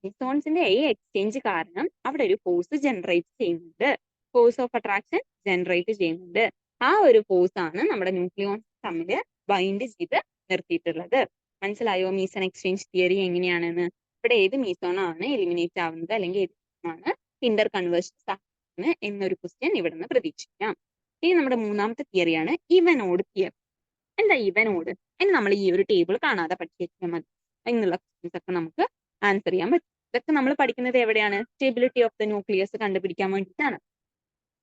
Speaker 2: മീസോൺസിന്റെ ഈ എക്സ്ചേഞ്ച് കാരണം അവിടെ ഒരു ഫോഴ്സ് ജനറേറ്റ് ചെയ്യുന്നുണ്ട്. ഫോഴ്സ് ഓഫ് അട്രാക്ഷൻ ജനറേറ്റ് ചെയ്യുന്നുണ്ട്. ആ ഒരു ഫോഴ്സ് ആണ് നമ്മുടെ ന്യൂക്ലിയോൺസ് തമ്മിൽ ബൈൻഡ് ചെയ്ത് നിർത്തിയിട്ടുള്ളത്. മനസ്സിലായോ മീസൺ എക്സ്ചേഞ്ച് തിയറി എങ്ങനെയാണെന്ന്? ഇവിടെ ഏത് മീസോൺ ആണ് എലിമിനേറ്റ് ആവുന്നത് അല്ലെങ്കിൽ ഏത് ആണ് ഇന്റർ കൺവേർഷൻ എന്നൊരു ക്വസ്റ്റ്യൻ ഇവിടെ നിന്ന് പ്രതീക്ഷിക്കാം. ഇനി നമ്മുടെ മൂന്നാമത്തെ തിയറിയാണ് ഇവനോഡ് തിയറി. എന്താ ഇവനോഡ്? ഇനി നമ്മൾ ഈ ഒരു ടേബിൾ കാണാതെ പഠിച്ചാൽ മതി. എന്നുള്ള ക്വസ്റ്റ്യൻസ് ഒക്കെ നമുക്ക് ആൻസർ ചെയ്യാൻ പറ്റും. ഇതൊക്കെ നമ്മൾ പഠിക്കുന്നത് എവിടെയാണ്? സ്റ്റെബിലിറ്റി ഓഫ് ദ ന്യൂക്ലിയസ് കണ്ടുപിടിക്കാൻ വേണ്ടിയിട്ടാണ്.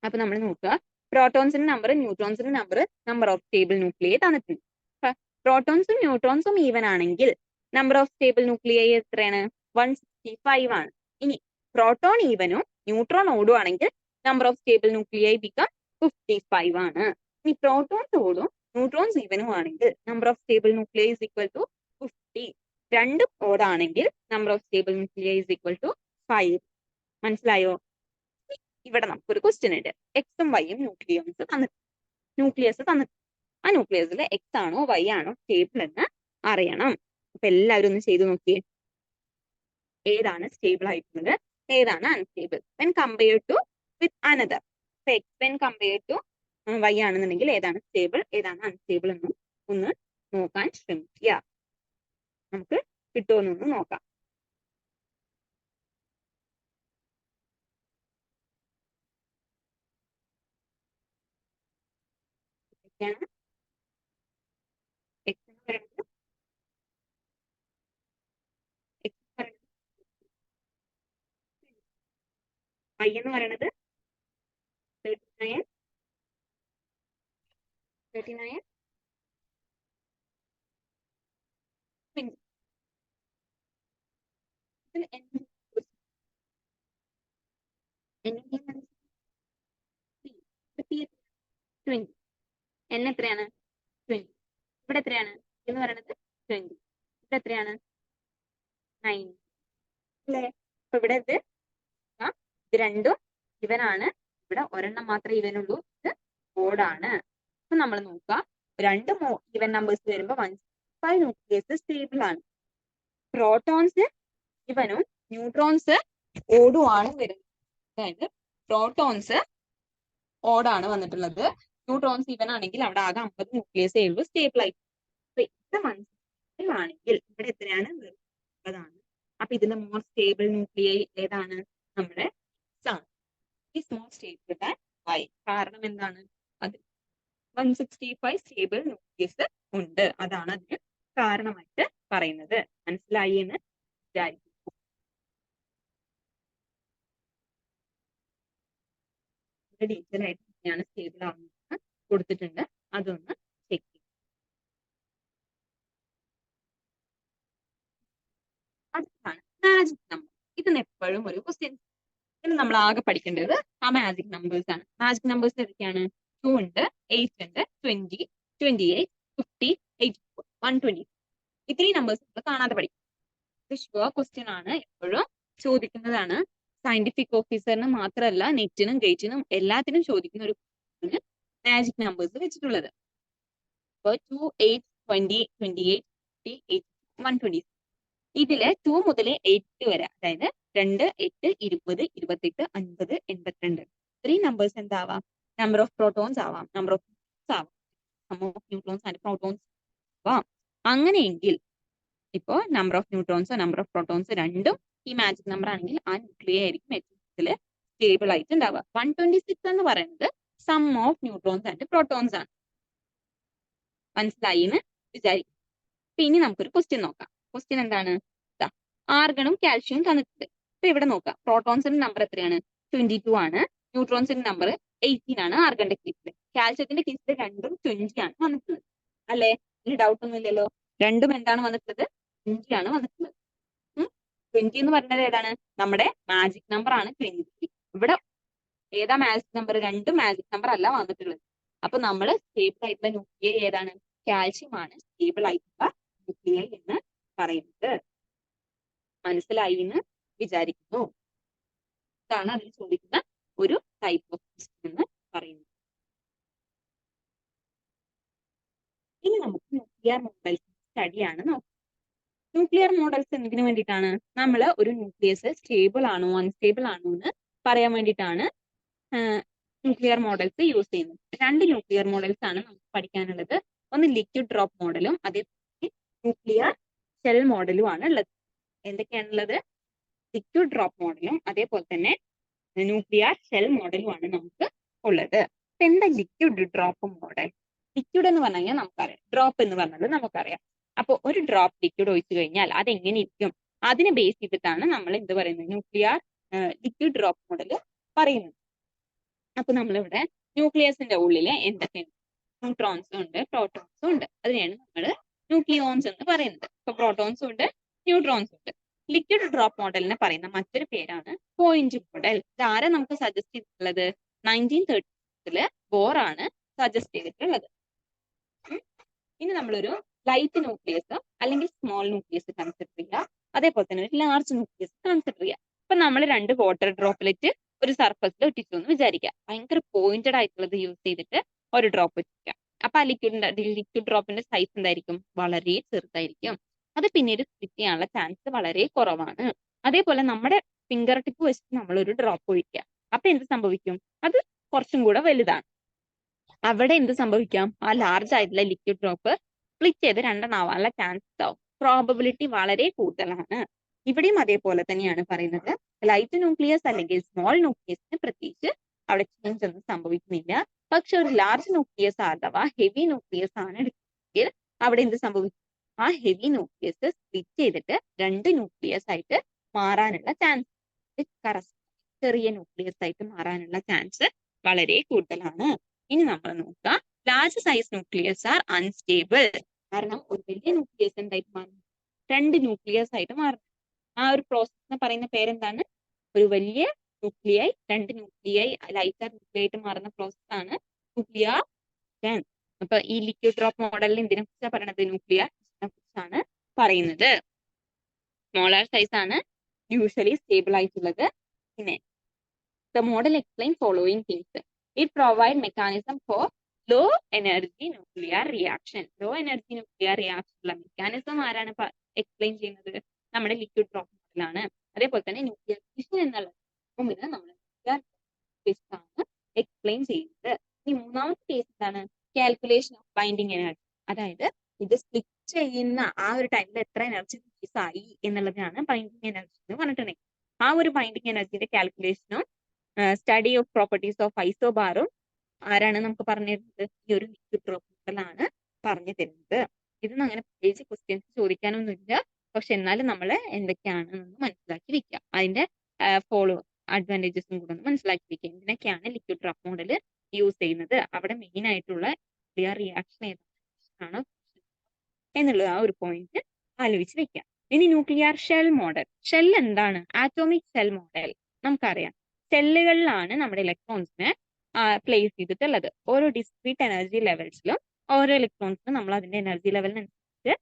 Speaker 2: അപ്പൊ നമ്മൾ നോക്കുക. പ്രോട്ടോൺസിന്റെ നമ്പർ, ന്യൂട്രോൺസിന്റെ നമ്പർ ഓഫ് സ്റ്റേബിൾ ന്യൂക്ലിയേ തന്നിട്ടുണ്ട്. പ്രോട്ടോൺസും ന്യൂട്രോൺസും ഈവൻ ആണെങ്കിൽ നമ്പർ ഓഫ് സ്റ്റേബിൾ ന്യൂക്ലിയൈ എത്രയാണ്? 165 ആണ്. ഇനി പ്രോട്ടോൺ ഈവനും ന്യൂട്രോൺ ഓടും ആണെങ്കിൽ number of stable nuclei become 55 ആണ്. ഇനി പ്രോട്ടോൺസ് ഓടും ന്യൂട്രോൺസ് ഈവനും ആണെങ്കിൽ number of stable nuclei is equal to 50. രണ്ടും ഓടാണെങ്കിൽ number of stable nuclei is equal to 5. മനസ്സിലായോ? ഇവിടെ നമുക്കൊരു ക്വസ്റ്റ്യൻ ഉണ്ട്. എക്സും വൈയും ന്യൂക്ലിയസ് തന്നിട്ട് ആ ന്യൂക്ലിയസിൽ എക്സ് ആണോ വൈ ആണോ സ്റ്റേബിൾ എന്ന് അറിയണം. അപ്പൊ എല്ലാവരും ഒന്ന് ചെയ്തു നോക്കിയേ. ഏതാണ് സ്റ്റേബിൾ ആയിട്ടുള്ളത്, ഏതാണ് unstable when compared to with another. X when compared to y ആണെന്നുണ്ടെങ്കിൽ ഏതാണ് സ്റ്റേബിൾ ഏതാണ് അൺസ്റ്റേബിൾ എന്നും ഒന്ന് നോക്കാൻ ശ്രമിക്കുക. നമുക്ക് കിട്ടുമെന്നൊന്ന് നോക്കാം. വൈ എന്ന് പറയുന്നത് 39 n എത്രയാണ്? 20. ഇവിടെ എത്രയാണ്? എന്ന് പറയുന്നത് 20. ഇവിടെ എത്രയാണ്? 9 അല്ലേ? അപ്പൊ ഇവിടെ ഇത് രണ്ടും ഇവനാണ്. ഇവിടെ ഒരെണ്ണം മാത്രമേ ഇവനുള്ളൂ. ഇത് ഓടാണ്. അപ്പൊ നമ്മൾ നോക്കുക. രണ്ട് ഈവൻ നമ്പേഴ്സ് വരുമ്പോൾ 165 ന്യൂക്ലിയസ് സ്റ്റേബിൾ ആണ്. പ്രോട്ടോൺസ് ഈവനും ന്യൂട്രോൺസ് ഓടും ആണ് വരുന്നത്. അതായത് പ്രോട്ടോൺസ് ഓടാണ് വന്നിട്ടുള്ളത്, ന്യൂട്രോൺസ് ഈവൻ ആണെങ്കിൽ അവിടെ ആകെ 50 ന്യൂക്ലിയസ് ഉള്ളൂ സ്റ്റേബിൾ ആയിട്ട്. അപ്പൊ ഇത് 165 ആണെങ്കിൽ ഇവിടെ എത്രയാണ്? 50ആണ്. അപ്പൊ ഇതിന്റെ മോർ സ്റ്റേബിൾ ന്യൂക്ലിയൈ ഏതാണ്? നമ്മുടെ മോർ സ്റ്റേബിൾ ദാൻ Y. കാരണം എന്താണ്? അത് 165 സ്റ്റേബിൾ ന്യൂക്ലിയസ് ഉണ്ട്, അതാണ് അതിന് കാരണമായിട്ട് പറയുന്നത്. മനസ്സിലായി എന്ന് വിചാരിക്കുന്നു. ഡീറ്റെയിൽ ആയിട്ട് തന്നെയാണ് സ്റ്റേബിൾ ആവുന്നത് കൊടുത്തിട്ടുണ്ട്, അതൊന്ന് ചെക്ക് ചെയ്യും. അടുത്താണ് മാജിക് നമ്പർ. ഇതിന് എപ്പോഴും ഒരു ക്വസ്റ്റ്യൻ. ഇതിന് നമ്മൾ ആകെ പഠിക്കേണ്ടത് ആ മാജിക് നമ്പേഴ്സ് ആണ്. മാജിക് നമ്പേഴ്സ് ഏതൊക്കെയാണ്? 2 ഉണ്ട്, 8 ഉണ്ട്, 20, 28, 50, 84, 120. ഇത്രയും നമ്പേഴ്സ് നമ്മൾ കാണാതെ പഠിക്കും. ഇത് ഷുവർ ക്വസ്റ്റ്യൻ ആണ്, എപ്പോഴും ചോദിക്കുന്നതാണ്. സയന്റിഫിക് ഓഫീസറിന് മാത്രമല്ല നെറ്റിനും ഗേറ്റിനും എല്ലാത്തിനും ചോദിക്കുന്ന ഒരു മാജിക് നമ്പേഴ്സ് വെച്ചിട്ടുള്ളത്. ഇപ്പോൾ 2, 8, 20, 28, 50, 120. ഇതില് 2 മുതൽ 8 വരെ, അതായത് 2, 8, 20, 28, 50, 82. ഇത്രയും നമ്പേഴ്സ് എന്താവാം? നമ്പർ ഓഫ് പ്രോട്ടോൺസ് ആവാം, നമ്പർ ഓഫ് ആവാം, number of neutrons and protons ആവാം. അങ്ങനെയെങ്കിൽ ഇപ്പോ നമ്പർ ഓഫ് ന്യൂട്രോൺസോ നമ്പർ ഓഫ് പ്രോട്ടോൺസ് രണ്ടും ഈ മാജിക് നമ്പർ ആണെങ്കിൽ ആ ന്യൂക്ലിയ ആയിരിക്കും ഏറ്റവും സ്റ്റേബിൾ ആയിട്ട് ഉണ്ടാവുക. 126 എന്ന് പറയുന്നത് sum of neutrons and protons ആണ്. മനസ്സിലായി എന്ന് വിചാരിക്കും. ഇനി നമുക്കൊരു ക്വസ്റ്റ്യൻ നോക്കാം. ക്വസ്റ്റ്യൻ എന്താണ്? ആർഗണും കാൽഷ്യവും തന്നിട്ടുണ്ട്. ഇപ്പൊ ഇവിടെ നോക്കാം, പ്രോട്ടോൺസിന്റെ നമ്പർ എത്രയാണ്? 22 ആണ്. ന്യൂട്രോൺസിന്റെ നമ്പർ 18 ആണ് ആർഗന്റെ കേസിൽ. കാൽഷ്യത്തിന്റെ കേസിൽ രണ്ടും 20 ആണ് വന്നിട്ടുള്ളത്. അല്ലെ? ഇതിൽ ഡൗട്ട് ഒന്നും ഇല്ലല്ലോ. രണ്ടും എന്താണ് വന്നിട്ടുള്ളത്? 20 ആണ് വന്നിട്ടുള്ളത്. 20 എന്ന് പറയുന്നത് ഏതാണ്? നമ്മുടെ മാജിക് നമ്പർ ആണ് 20. ഇവിടെ ഏതാ മാജിക് നമ്പർ? രണ്ടും മാജിക് നമ്പർ അല്ല വന്നിട്ടുള്ളത്. അപ്പൊ നമ്മൾ സ്റ്റേബിൾ ആയിട്ടുള്ള ന്യൂക്ലിയ ഏതാണ്? കാൽഷ്യം ആണ് സ്റ്റേബിൾ ആയിട്ടുള്ള ന്യൂക്ലിയ എന്ന് പറയുന്നത്. മനസ്സിലായി എന്ന് വിചാരിക്കുന്നു. ഇതാണ് അതിൽ ചോദിക്കുന്ന ഒരു ടൈപ്പ് ഓഫ് ക്വസ്റ്റ്യൻ എന്ന് പറയുന്നത്. ഇനി നമുക്ക് ന്യൂക്ലിയർ മോഡൽസ് സ്റ്റഡിയാണ് നോക്കാം. ന്യൂക്ലിയർ മോഡൽസ് എന്തിനു വേണ്ടിയിട്ടാണ്? നമ്മൾ ഒരു ന്യൂക്ലിയസ് സ്റ്റേബിൾ ആണോ അൺസ്റ്റേബിൾ ആണോ എന്ന് പറയാൻ വേണ്ടിയിട്ടാണ് ന്യൂക്ലിയർ മോഡൽസ് യൂസ് ചെയ്യുന്നത്. രണ്ട് ന്യൂക്ലിയർ മോഡൽസ് ആണ് നമുക്ക് പഠിക്കാനുള്ളത്. ഒന്ന് ലിക്വിഡ് ഡ്രോപ്പ് മോഡലും അതേപോലെ ന്യൂക്ലിയർ ഷെൽ മോഡലും ആണ് ഉള്ളത്. എന്തൊക്കെയാണുള്ളത്? ലിക്വിഡ് ഡ്രോപ്പ് മോഡലും അതേപോലെ തന്നെ ന്യൂക്ലിയർ ഷെൽ മോഡലും ആണ് നമുക്ക് ഉള്ളത്. അപ്പൊ എന്താ ലിക്വിഡ് ഡ്രോപ്പ് മോഡൽ? ലിക്വിഡ് എന്ന് പറഞ്ഞു കഴിഞ്ഞാൽ നമുക്കറിയാം, ഡ്രോപ്പ് എന്ന് പറഞ്ഞത് നമുക്കറിയാം. അപ്പൊ ഒരു ഡ്രോപ്പ് ലിക്വിഡ് ഒഴിച്ചു കഴിഞ്ഞാൽ അതെങ്ങനെ ഇരിക്കും? അതിനെ ബേസ് ചെയ്തിട്ടാണ് നമ്മൾ എന്ത് പറയുന്നത്? ന്യൂക്ലിയർ ലിക്വിഡ് ഡ്രോപ്പ് മോഡൽ പറയുന്നത്. അപ്പൊ നമ്മളിവിടെ ന്യൂക്ലിയസിന്റെ ഉള്ളിൽ എന്തൊക്കെയുണ്ട്? ന്യൂട്രോൺസും ഉണ്ട്, പ്രോട്ടോൺസും ഉണ്ട്. അതിനെയാണ് നമ്മൾ ന്യൂക്ലിയോൺസ് എന്ന് പറയുന്നത്. ഇപ്പൊ പ്രോട്ടോൺസും ഉണ്ട്, ന്യൂട്രോൺസും ഉണ്ട്. ലിക്വിഡ് ഡ്രോപ്പ് മോഡലിനെ പറയുന്ന മറ്റൊരു പേരാണ് പോയിന്റ് മോഡൽ. ഇതാരെ നമുക്ക് സജസ്റ്റ് ചെയ്തിട്ടുള്ളത്? 1930 ബോർ ആണ് സജസ്റ്റ് ചെയ്തിട്ടുള്ളത്. ഇനി നമ്മളൊരു ലൈറ്റ് ന്യൂക്ലിയസ് അല്ലെങ്കിൽ സ്മോൾ ന്യൂക്ലിയസ് കൺസിഡർ ചെയ്യുക, അതേപോലെ തന്നെ ഒരു ലാർജ് ന്യൂക്ലിയസ് കൺസിഡർ ചെയ്യുക. ഇപ്പൊ നമ്മൾ രണ്ട് വാട്ടർ ഡ്രോപ്ലെറ്റ് ഒരു സർഫസിൽ ഒട്ടിച്ചു എന്ന് വിചാരിക്കുക. ഭയങ്കര പോയിന്റഡ് ആയിട്ടുള്ളത് യൂസ് ചെയ്തിട്ട് ഒരു ഡ്രോപ്പ് ഒറ്റിക്കുക. അപ്പൊ ആ ലിക്വിഡ് ഡ്രോപ്പിന്റെ സൈസ് എന്തായിരിക്കും? വളരെ ചെറുതായിരിക്കും. അത് പിന്നീട് സ്പ്ലിറ്റ് ചെയ്യാനുള്ള ചാൻസ് വളരെ കുറവാണ്. അതേപോലെ നമ്മുടെ ഫിംഗർ ടിപ്പ് വെച്ചിട്ട് നമ്മൾ ഒരു ഡ്രോപ്പ് ഒഴിക്കുക. അപ്പൊ എന്ത് സംഭവിക്കും? അത് കുറച്ചും കൂടെ വലുതാണ്. അവിടെ എന്ത് സംഭവിക്കാം? ആ ലാർജ് ആയിട്ടുള്ള ലിക്വിഡ് ഡ്രോപ്പ് സ്പ്ലിറ്റ് ചെയ്ത് രണ്ടെണ്ണാവാനുള്ള ചാൻസ് ഉണ്ടാവും. പ്രോബബിലിറ്റി വളരെ കൂടുതലാണ്. ഇവിടെയും അതേപോലെ തന്നെയാണ് പറയുന്നത്. ലൈറ്റ് ന്യൂക്ലിയസ് അല്ലെങ്കിൽ സ്മോൾ ന്യൂക്ലിയസിന് പ്രത്യേകിച്ച് അവിടെ ചേഞ്ച് ഒന്നും സംഭവിക്കുന്നില്ല. പക്ഷെ ഒരു ലാർജ് ന്യൂക്ലിയസ് അഥവാ ഹെവി ന്യൂക്ലിയസ് ആണ് എടുക്കുകയെങ്കിൽ അവിടെ എന്ത് സംഭവിക്കും? ആ ഹെവി ന്യൂക്ലിയസ് സ്പ്ലിറ്റ് ചെയ്തിട്ട് രണ്ട് ന്യൂക്ലിയസ് ആയിട്ട് മാറാനുള്ള ചാൻസ്, ചെറിയ ന്യൂക്ലിയസ് ആയിട്ട് മാറാനുള്ള ചാൻസ് വളരെ കൂടുതലാണ്. ഇനി നമ്മൾ നോക്കാം, large size nucleus are unstable. കാരണം ഒരു വലിയ ന്യൂക്ലിയസ് എന്തായിട്ട് മാറും? രണ്ട് ന്യൂക്ലിയസ് ആയിട്ട് മാറും. ആ ഒരു പ്രോസസ്സിനെ പറയുന്ന പേരെന്താണ്? ഒരു വലിയ ന്യൂക്ലിയായി രണ്ട് ന്യൂക്ലിയായി ലൈറ്റർ ന്യൂക്ലിയ ആയിട്ട് മാറുന്ന പ്രോസസ് ആണ് ന്യൂക്ലിയർ ഫിഷൻ. അപ്പൊ ഈ ലിക്വിഡ് ഡ്രോപ്പ് മോഡലിൽ എന്തിനെ കുറിച്ചാണ് പറയുന്നത്? ന്യൂക്ലിയർ ഫിഷനെ കുറിച്ചാണ് പറയുന്നത്. സ്മോളർ സൈസ് ആണ് യൂഷ്വലി സ്റ്റേബിൾ ആയിട്ടുള്ളത്. പിന്നെ the model explain following things. It provide mechanism for low energy nuclear reaction. Low energy nuclear റിയാക്ഷനുള്ള മെക്കാനിസം ആരാണ് എക്സ്പ്ലെയിൻ ചെയ്യുന്നത്? നമ്മുടെ ലിക്വിഡ് ഡ്രോപ്പ് മോഡലാണ്. അതേപോലെ തന്നെ ന്യൂക്ലിയർ ഫിഷൻ എന്നുള്ള ഫോമില് നമ്മൾ ന്യൂക്ലിയർ ആണ് എക്സ്പ്ലെയിൻ ചെയ്യുന്നത്. ഇനി മൂന്നാമത്തെ കേസ് എന്താണ്? Calculation of binding energy. അതായത് ഇത് സ്പ്ലിറ്റ് ചെയ്യുന്ന ആ ഒരു ടൈമിൽ എത്ര എനർജി റിലീസ് ആയി എന്നുള്ളതാണ് ബൈൻഡിങ് എനർജി എന്ന് പറഞ്ഞിട്ടുണ്ടെങ്കിൽ ആ ഒരു ബൈൻഡിങ് എനർജിയുടെ കാൽക്കുലേഷനും സ്റ്റഡി ഓഫ് പ്രോപ്പർട്ടീസ് ഓഫ് ഐസോബാറും ആരാണ് നമുക്ക് പറഞ്ഞു തരുന്നത്? ഈ ഒരു ലിക്വിഡ് ഡ്രോപ്പ് മോഡലാണ് പറഞ്ഞു തരുന്നത്. ഇതിന് അങ്ങനെ പ്രത്യേകിച്ച് ക്വസ്റ്റ്യൻസ് ചോദിക്കാനൊന്നുമില്ല. പക്ഷെ എന്നാലും നമ്മൾ എന്തൊക്കെയാണെന്ന് മനസ്സിലാക്കി വെക്കുക. അതിന്റെ ഫോളോ അഡ്വാൻറ്റേജസും കൂടെ ഒന്ന് മനസ്സിലാക്കി വെക്കുക. എന്തിനൊക്കെയാണ് ലിക്വിഡ് ഡ്രോപ്പ് മോഡൽ യൂസ് ചെയ്യുന്നത്, അവിടെ മെയിൻ ആയിട്ടുള്ള റിയാക്ഷൻ ഏതാണ് എന്നുള്ള ആ ഒരു പോയിന്റ് ആലോചിച്ച് വെക്കുക. ഇനി ന്യൂക്ലിയർ ഷെൽ മോഡൽ. ഷെൽ എന്താണ്? ആറ്റോമിക് ഷെൽ മോഡൽ നമുക്കറിയാം. ഷെല്ലുകളിലാണ് നമ്മുടെ ഇലക്ട്രോൺസിനെ പ്ലേസ് ചെയ്തിട്ടുള്ളത്. ഓരോ ഡിസ്ക്രീറ്റ് എനർജി ലെവൽസിലും ഓരോ ഇലക്ട്രോൺസിനും നമ്മൾ അതിന്റെ എനർജി ലെവലിനനുസരിച്ച്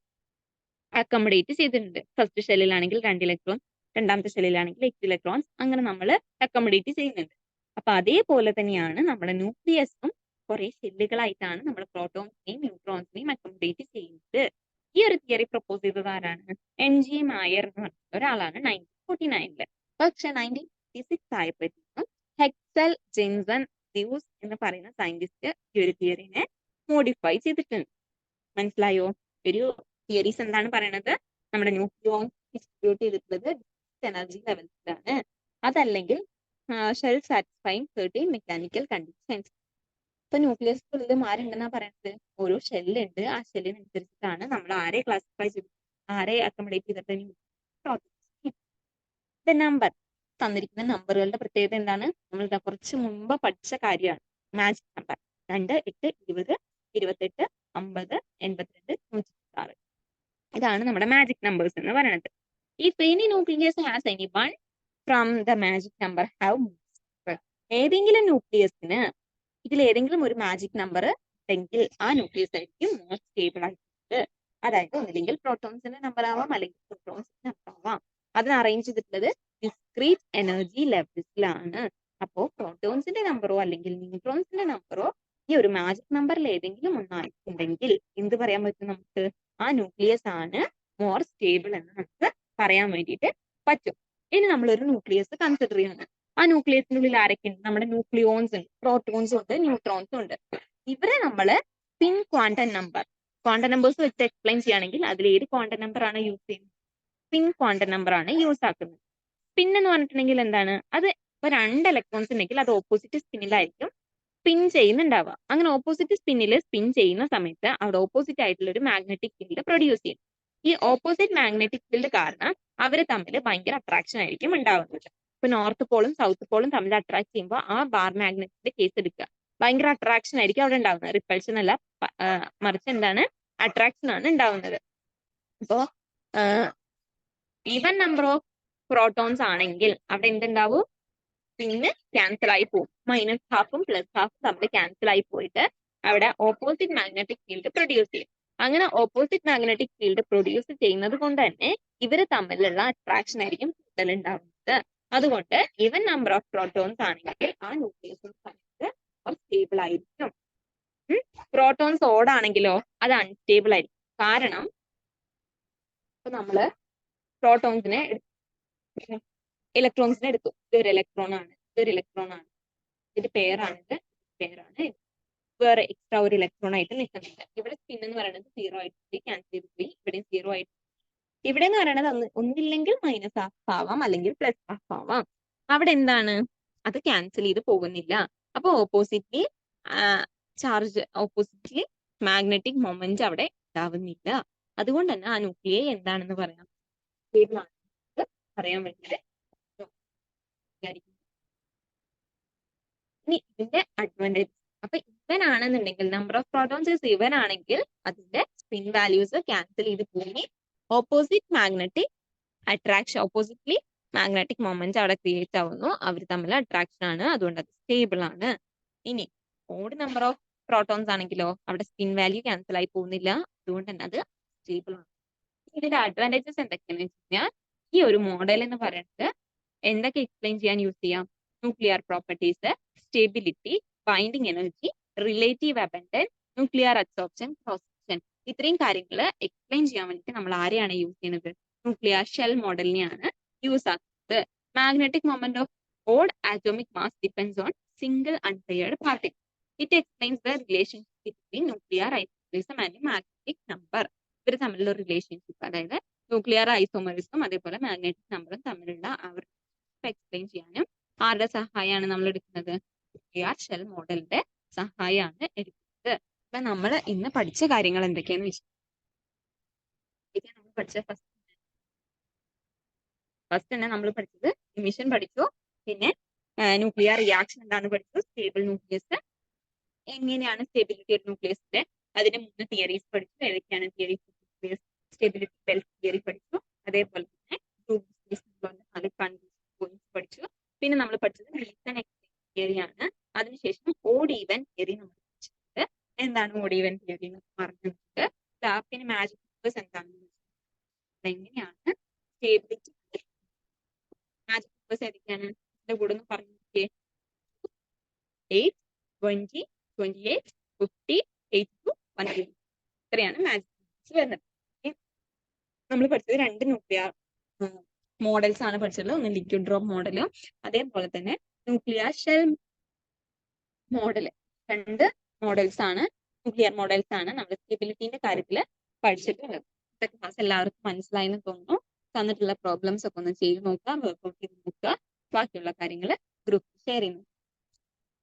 Speaker 2: അക്കോമഡേറ്റ് ചെയ്തിട്ടുണ്ട്. ഫസ്റ്റ് ഷെല്ലിലാണെങ്കിൽ 2 ഇലക്ട്രോൺ, രണ്ടാമത്തെ ഷെല്ലിലാണെങ്കിൽ 8 ഇലക്ട്രോൺസ്, അങ്ങനെ നമ്മൾ അക്കോമഡേറ്റ് ചെയ്യുന്നുണ്ട്. അപ്പൊ അതേപോലെ തന്നെയാണ് നമ്മുടെ ന്യൂക്ലിയസും കുറെ ഷെല്ലുകളായിട്ടാണ് നമ്മൾ പ്രോട്ടോൺസിനെയും ന്യൂട്രോൺസിനെയും അക്കോമഡേറ്റ് ചെയ്യുന്നത്. ഈ ഒരു തിയറി പ്രപ്പോസ് ചെയ്തത് ആരാണ്? NG മായർ എന്ന് പറഞ്ഞ ഒരാളാണ് 1949. പക്ഷെ 1956 ആയപ്പോഴത്തേക്കും ഹെക്സൽ ജെൻസൺ ദ്യൂസ് എന്ന് പറയുന്ന സയന്റിസ്റ്റ് ഈ ഒരു തിയറിനെ മോഡിഫൈ ചെയ്തിട്ടുണ്ട്. മനസ്സിലായോ? ഒരു തിയറീസ് എന്താണ് പറയണത്? നമ്മുടെ ന്യൂക്ലിയോൺ ഡിസ്ട്രിബ്യൂട്ട് ചെയ്തിട്ടുള്ളത് എനർജി ലെവൽസിലാണ്. അതല്ലെങ്കിൽ ഷെൽ സാറ്റിസ്ഫൈങ് 13 മെക്കാനിക്കൽ കണ്ടീഷൻസ്. ഇപ്പൊ ന്യൂക്ലിയസിനുള്ളിൽ ആരുണ്ടെന്നാ പറയുന്നത്? ഓരോ ഷെല്ലുണ്ട്. ആ ഷെല്ലിനനുസരിച്ചിട്ടാണ് നമ്മൾ ആരെ ക്ലാസിഫൈ ചെയ്ത് ആരെ അക്കോമഡേറ്റ് ചെയ്തിട്ട് നമ്പർ തന്നിരിക്കുന്ന നമ്പറുകളുടെ പ്രത്യേകത എന്താണ്? നമ്മൾ കുറച്ച് മുമ്പ് പഠിച്ച കാര്യമാണ്. Magic number 2, 8, 20, 28, 50, 82, 106. ഇതാണ് നമ്മുടെ മാജിക് നമ്പേഴ്സ് എന്ന് പറയുന്നത്. If any nucleus has any one from the magic number have ഏതെങ്കിലും ന്യൂക്ലിയസിന് ഇതിൽ ഏതെങ്കിലും ഒരു മാജിക് നമ്പർ ഉണ്ടെങ്കിൽ ആ ന്യൂക്ലിയസ് ആയിരിക്കും മോർ സ്റ്റേബിൾ ആയിട്ട്. അതായത് ഒന്നില്ലെങ്കിൽ പ്രോട്ടോൺസിന്റെ നമ്പർ ആവാം, അല്ലെങ്കിൽ ന്യൂട്രോൺസിന്റെ നമ്പർ ആവാം. അതിന് അറേഞ്ച് ചെയ്തിട്ടുള്ളത് ഡിസ്ക്രീറ്റ് എനർജി ലെവൽസിലാണ്. അപ്പോ പ്രോട്ടോൺസിന്റെ നമ്പറോ അല്ലെങ്കിൽ ന്യൂട്രോൺസിന്റെ നമ്പറോ ഈ ഒരു മാജിക് നമ്പറിൽ ഏതെങ്കിലും ഒന്നായിട്ടുണ്ടെങ്കിൽ എന്ത് പറയാൻ പറ്റും നമുക്ക്? ആ ന്യൂക്ലിയസ് ആണ് മോർ സ്റ്റേബിൾ എന്ന് നമുക്ക് പറയാൻ വേണ്ടിയിട്ട് പറ്റും. ഇനി നമ്മളൊരു ന്യൂക്ലിയസ് കൺസിഡർ ചെയ്യണം. ആ ന്യൂക്ലിയസിനുള്ളിൽ ആരൊക്കെയുണ്ട്? നമ്മുടെ ന്യൂക്ലിയോൺസ് ഉണ്ട്, പ്രോട്ടോൺസും ഉണ്ട്, ന്യൂട്രോൺസും ഉണ്ട്. ഇവരെ നമ്മൾ സ്പിൻ ക്വാണ്ടം നമ്പേഴ്സ് വെച്ച് എക്സ്പ്ലെയിൻ ചെയ്യുകയാണെങ്കിൽ അതിൽ ഏത് ക്വാണ്ടം നമ്പർ ആണ് യൂസ് ചെയ്യുന്നത്? സ്പിൻ ക്വാണ്ടം നമ്പർ ആണ് യൂസ് ആക്കുന്നത്. സ്പിൻ എന്ന് പറഞ്ഞിട്ടുണ്ടെങ്കിൽ എന്താണ്? അത് ഇപ്പൊ 2 ഇലക്ട്രോൺസ് ഉണ്ടെങ്കിൽ അത് ഓപ്പോസിറ്റ് സ്പിന്നിലായിരിക്കും സ്പിൻ ചെയ്യുന്നുണ്ടാവുക. അങ്ങനെ ഓപ്പോസിറ്റ് സ്പിന്നിൽ സ്പിൻ ചെയ്യുന്ന സമയത്ത് അവിടെ ഓപ്പോസിറ്റ് ആയിട്ടുള്ള ഒരു മാഗ്നറ്റിക് ഫീൽഡ് പ്രൊഡ്യൂസ് ചെയ്യും. ഈ ഓപ്പോസിറ്റ് മാഗ്നറ്റിക് ഫീൽഡ് കാരണം അവർ തമ്മിൽ ഭയങ്കര അട്രാക്ഷൻ ആയിരിക്കും ഉണ്ടാവുന്നത്. ഇപ്പൊ നോർത്ത് പോളും സൗത്ത് പോളും തമ്മിൽ അട്രാക്ട് ചെയ്യുമ്പോൾ ആ ബാർ മാഗ്നറ്റിന്റെ കേസ് എടുക്കുക, ഭയങ്കര അട്രാക്ഷൻ ആയിരിക്കും അവിടെ ഉണ്ടാവുന്നത്. റിപ്പൾഷൻ അല്ല, മറിച്ച് എന്താണ്? അട്രാക്ഷൻ ആണ് ഉണ്ടാവുന്നത്. അപ്പോ ഈവൻ നമ്പർ ഓഫ് പ്രോട്ടോൺസ് ആണെങ്കിൽ അവിടെ എന്തുണ്ടാവും? പിന്നെ ക്യാൻസൽ ആയി പോകും. -12ഉം +12ഉം തമ്മിൽ ക്യാൻസൽ ആയി പോയിട്ട് അവിടെ ഓപ്പോസിറ്റ് മാഗ്നറ്റിക് ഫീൽഡ് പ്രൊഡ്യൂസ് ചെയ്യും. അങ്ങനെ ഓപ്പോസിറ്റ് മാഗ്നറ്റിക് ഫീൽഡ് പ്രൊഡ്യൂസ് ചെയ്യുന്നത് കൊണ്ട് തന്നെ ഇവര് തമ്മിലുള്ള അട്രാക്ഷൻ ആയിരിക്കും കൂടുതൽ ഉണ്ടാവുന്നത്. അതുകൊണ്ട് ഈവൻ നമ്പർ ഓഫ് പ്രോട്ടോൺസ് ആണെങ്കിൽ ആ ന്യൂക്ലിയസ് സ്റ്റേബിൾ ആയിരിക്കും. പ്രോട്ടോൺസ് ഓഡ് ആണെങ്കിലോ അത് അൺസ്റ്റേബിൾ ആയിരിക്കും. കാരണം ഇപ്പൊ നമ്മള് പ്രോട്ടോൺസിനെ ഇലക്ട്രോൺസിനെ എടുത്തു. ഇതൊരു ഇലക്ട്രോൺ ആണ്, ഇതൊരു ഇലക്ട്രോൺ ആണ്, ഇത് പെയറാണിത്, പെയറാണ്. വേറെ എക്സ്ട്രാ ഒരു ഇലക്ട്രോൺ ആയിട്ട് നിൽക്കുന്നുണ്ട്. ഇവിടെ സ്പിൻ എന്ന് പറയുന്നത് 0 ആയിട്ട് ക്യാൻസൽ ചെയ്ത് പോയി. ഇവിടെ 0 ആയിട്ട്. ഇവിടെ എന്ന് പറയുന്നത് ഒന്നില്ലെങ്കിൽ -12 ആവാം, അല്ലെങ്കിൽ +12 ആവാം. അവിടെ എന്താണ്? അത് ക്യാൻസൽ ചെയ്ത് പോകുന്നില്ല. അപ്പൊ ഓപ്പോസിറ്റ്ലി മാഗ്നറ്റിക് മൊമെന്റ് അവിടെ ഉണ്ടാവുന്നില്ല. അതുകൊണ്ട് തന്നെ ആ ന്യൂക്ലിയെ എന്താണെന്ന് പറയാം? സ്റ്റേബിൾ ആണെന്ന് പറയാൻ വേണ്ടിയിട്ട്. ഇനി ഇതിന്റെ അഡ്വാൻറ്റേജ്. അപ്പൊ ഇവൻ ആണെന്നുണ്ടെങ്കിൽ നമ്പർ ഓഫ് പ്രോട്ടോൺസ് ഇവൻ ആണെങ്കിൽ അതിന്റെ സ്പിൻ വാല്യൂസ് ക്യാൻസൽ ചെയ്ത് പോയി ഓപ്പോസിറ്റ്ലി മാഗ്നറ്റിക് മൊമെന്റ് അവിടെ ക്രിയേറ്റ് ആവുന്നു. അവർ തമ്മിൽ അട്രാക്ഷൻ ആണ്, അതുകൊണ്ട് അത് സ്റ്റേബിൾ ആണ്. ഇനി ഓഡ് നമ്പർ ഓഫ് പ്രോട്ടോൺസ് ആണെങ്കിലോ അവിടെ സ്പിൻ വാല്യൂ ക്യാൻസൽ ആയി പോകുന്നില്ല, അതുകൊണ്ട് തന്നെ അത് സ്റ്റേബിൾ ആണ്. ഇതിന്റെ അഡ്വാൻറ്റേജസ് എന്തൊക്കെയാണെന്ന് വെച്ച് കഴിഞ്ഞാൽ ഈ ഒരു മോഡൽ എന്ന് പറയുന്നത് എന്തൊക്കെ എക്സ്പ്ലെയിൻ ചെയ്യാൻ യൂസ് ചെയ്യാം? Nuclear properties, stability, binding energy, relative abundant, nuclear absorption, cross section. ഇത്രയും കാര്യങ്ങൾ എക്സ്പ്ലെയിൻ ചെയ്യാൻ വേണ്ടിയിട്ട് നമ്മൾ ആരെയാണ് യൂസ് ചെയ്യുന്നത്? ന്യൂക്ലിയർ ഷെൽ മോഡലിനെയാണ് യൂസ് ആക്കുന്നത്. Magnetic moment of odd atomic mass depends on single unpaired particle. It explains the relationship between nuclear isomerism and magnetic number. ഇവർ തമ്മിലുള്ള റിലേഷൻഷിപ്പ്, അതായത് ന്യൂക്ലിയർ ഐസോമറിസും അതേപോലെ മാഗ്നറ്റിക് നമ്പറും തമ്മിലുള്ള ആ ഒരു എക്സ്പ്ലെയിൻ ചെയ്യാനും ആരുടെ സഹായമാണ് നമ്മൾ എടുക്കുന്നത്? ന്യൂക്ലിയർ ഷെൽ മോഡലിന്റെ സഹായമാണ് എടുക്കുന്നത്. അപ്പൊ നമ്മൾ ഇന്ന് പഠിച്ച കാര്യങ്ങൾ എന്തൊക്കെയാന്ന് വെച്ചാൽ നമ്മൾ പഠിച്ച ഫസ്റ്റ് തന്നെ നമ്മൾ പഠിച്ചത് എമിഷൻ പഠിച്ചു, പിന്നെ ന്യൂക്ലിയർ റിയാക്ഷൻ എന്താണ് പഠിച്ചു, സ്റ്റേബിൾ ന്യൂക്ലിയസ് എങ്ങനെയാണ് സ്റ്റെബിലിറ്റി ഓഫ് ന്യൂക്ലിയസിന്റെ അതിന്റെ 3 തിയറീസ് പഠിച്ചു. ഏതൊക്കെയാണ് തിയറീസ്? സ്റ്റെബിലിറ്റി ബെൽറ്റ് തിയറി പഠിച്ചു, അതേപോലെ തന്നെ 4 പോയിന്റ്സ് പഠിച്ചു. പിന്നെ നമ്മൾ പഠിച്ചത് റീസൺ എക്സ്ചേഞ്ച് തിയറിയാണ്. അതിനുശേഷം ഓഡ് ഈവൻ തിയറി നമ്മൾ പഠിച്ചിട്ടുണ്ട്. എന്താണ് ഓഡ് ഈവൻ തിയറി എന്ന് പറഞ്ഞിട്ടുണ്ട്. പിന്നെ മാജിക് നമ്പേഴ്സ് എന്താണെന്ന് എങ്ങനെയാണ് സ്റ്റേബിലിറ്റി മാജിക് നമ്പേഴ്സ് ഏതൊക്കെയാണ് ഇതിന്റെ കൂടെ ഒന്ന് പറഞ്ഞു നോക്കിയേ. 8, 20, 28, 50, 82, 100. ഇത്രയാണ് മാജിക് നമ്പേഴ്സ് വരുന്നത്. നമ്മൾ പഠിച്ചത് 2 ന്യൂക്ലിയർ മോഡൽസ് ആണ് പഠിച്ചത്. ഒന്ന് ലിക്വിഡ് ഡ്രോപ്പ് മോഡലും അതേപോലെ തന്നെ ന്യൂക്ലിയർ ഷെൽ മോഡൽ. 2 മോഡൽസ് ആണ്, ന്യൂക്ലിയർ മോഡൽസ് ആണ് നമ്മൾ സ്റ്റെബിലിറ്റിന്റെ കാര്യത്തിൽ പഠിച്ചിട്ടുള്ളത്. ഇതൊക്കെ ക്ലാസ് എല്ലാവർക്കും മനസ്സിലായെന്ന് തോന്നുന്നു. തന്നിട്ടുള്ള പ്രോബ്ലംസ് ഒക്കെ ഒന്ന് ചെയ്ത് നോക്കുക, വർക്ക്ഔട്ട് ചെയ്ത് നോക്കുക. ബാക്കിയുള്ള കാര്യങ്ങൾ ഗ്രൂപ്പിൽ ഷെയർ ചെയ്യുന്നു.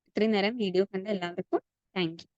Speaker 2: ഇത്രയും നേരം വീഡിയോ കണ്ട എല്ലാവർക്കും താങ്ക് യു.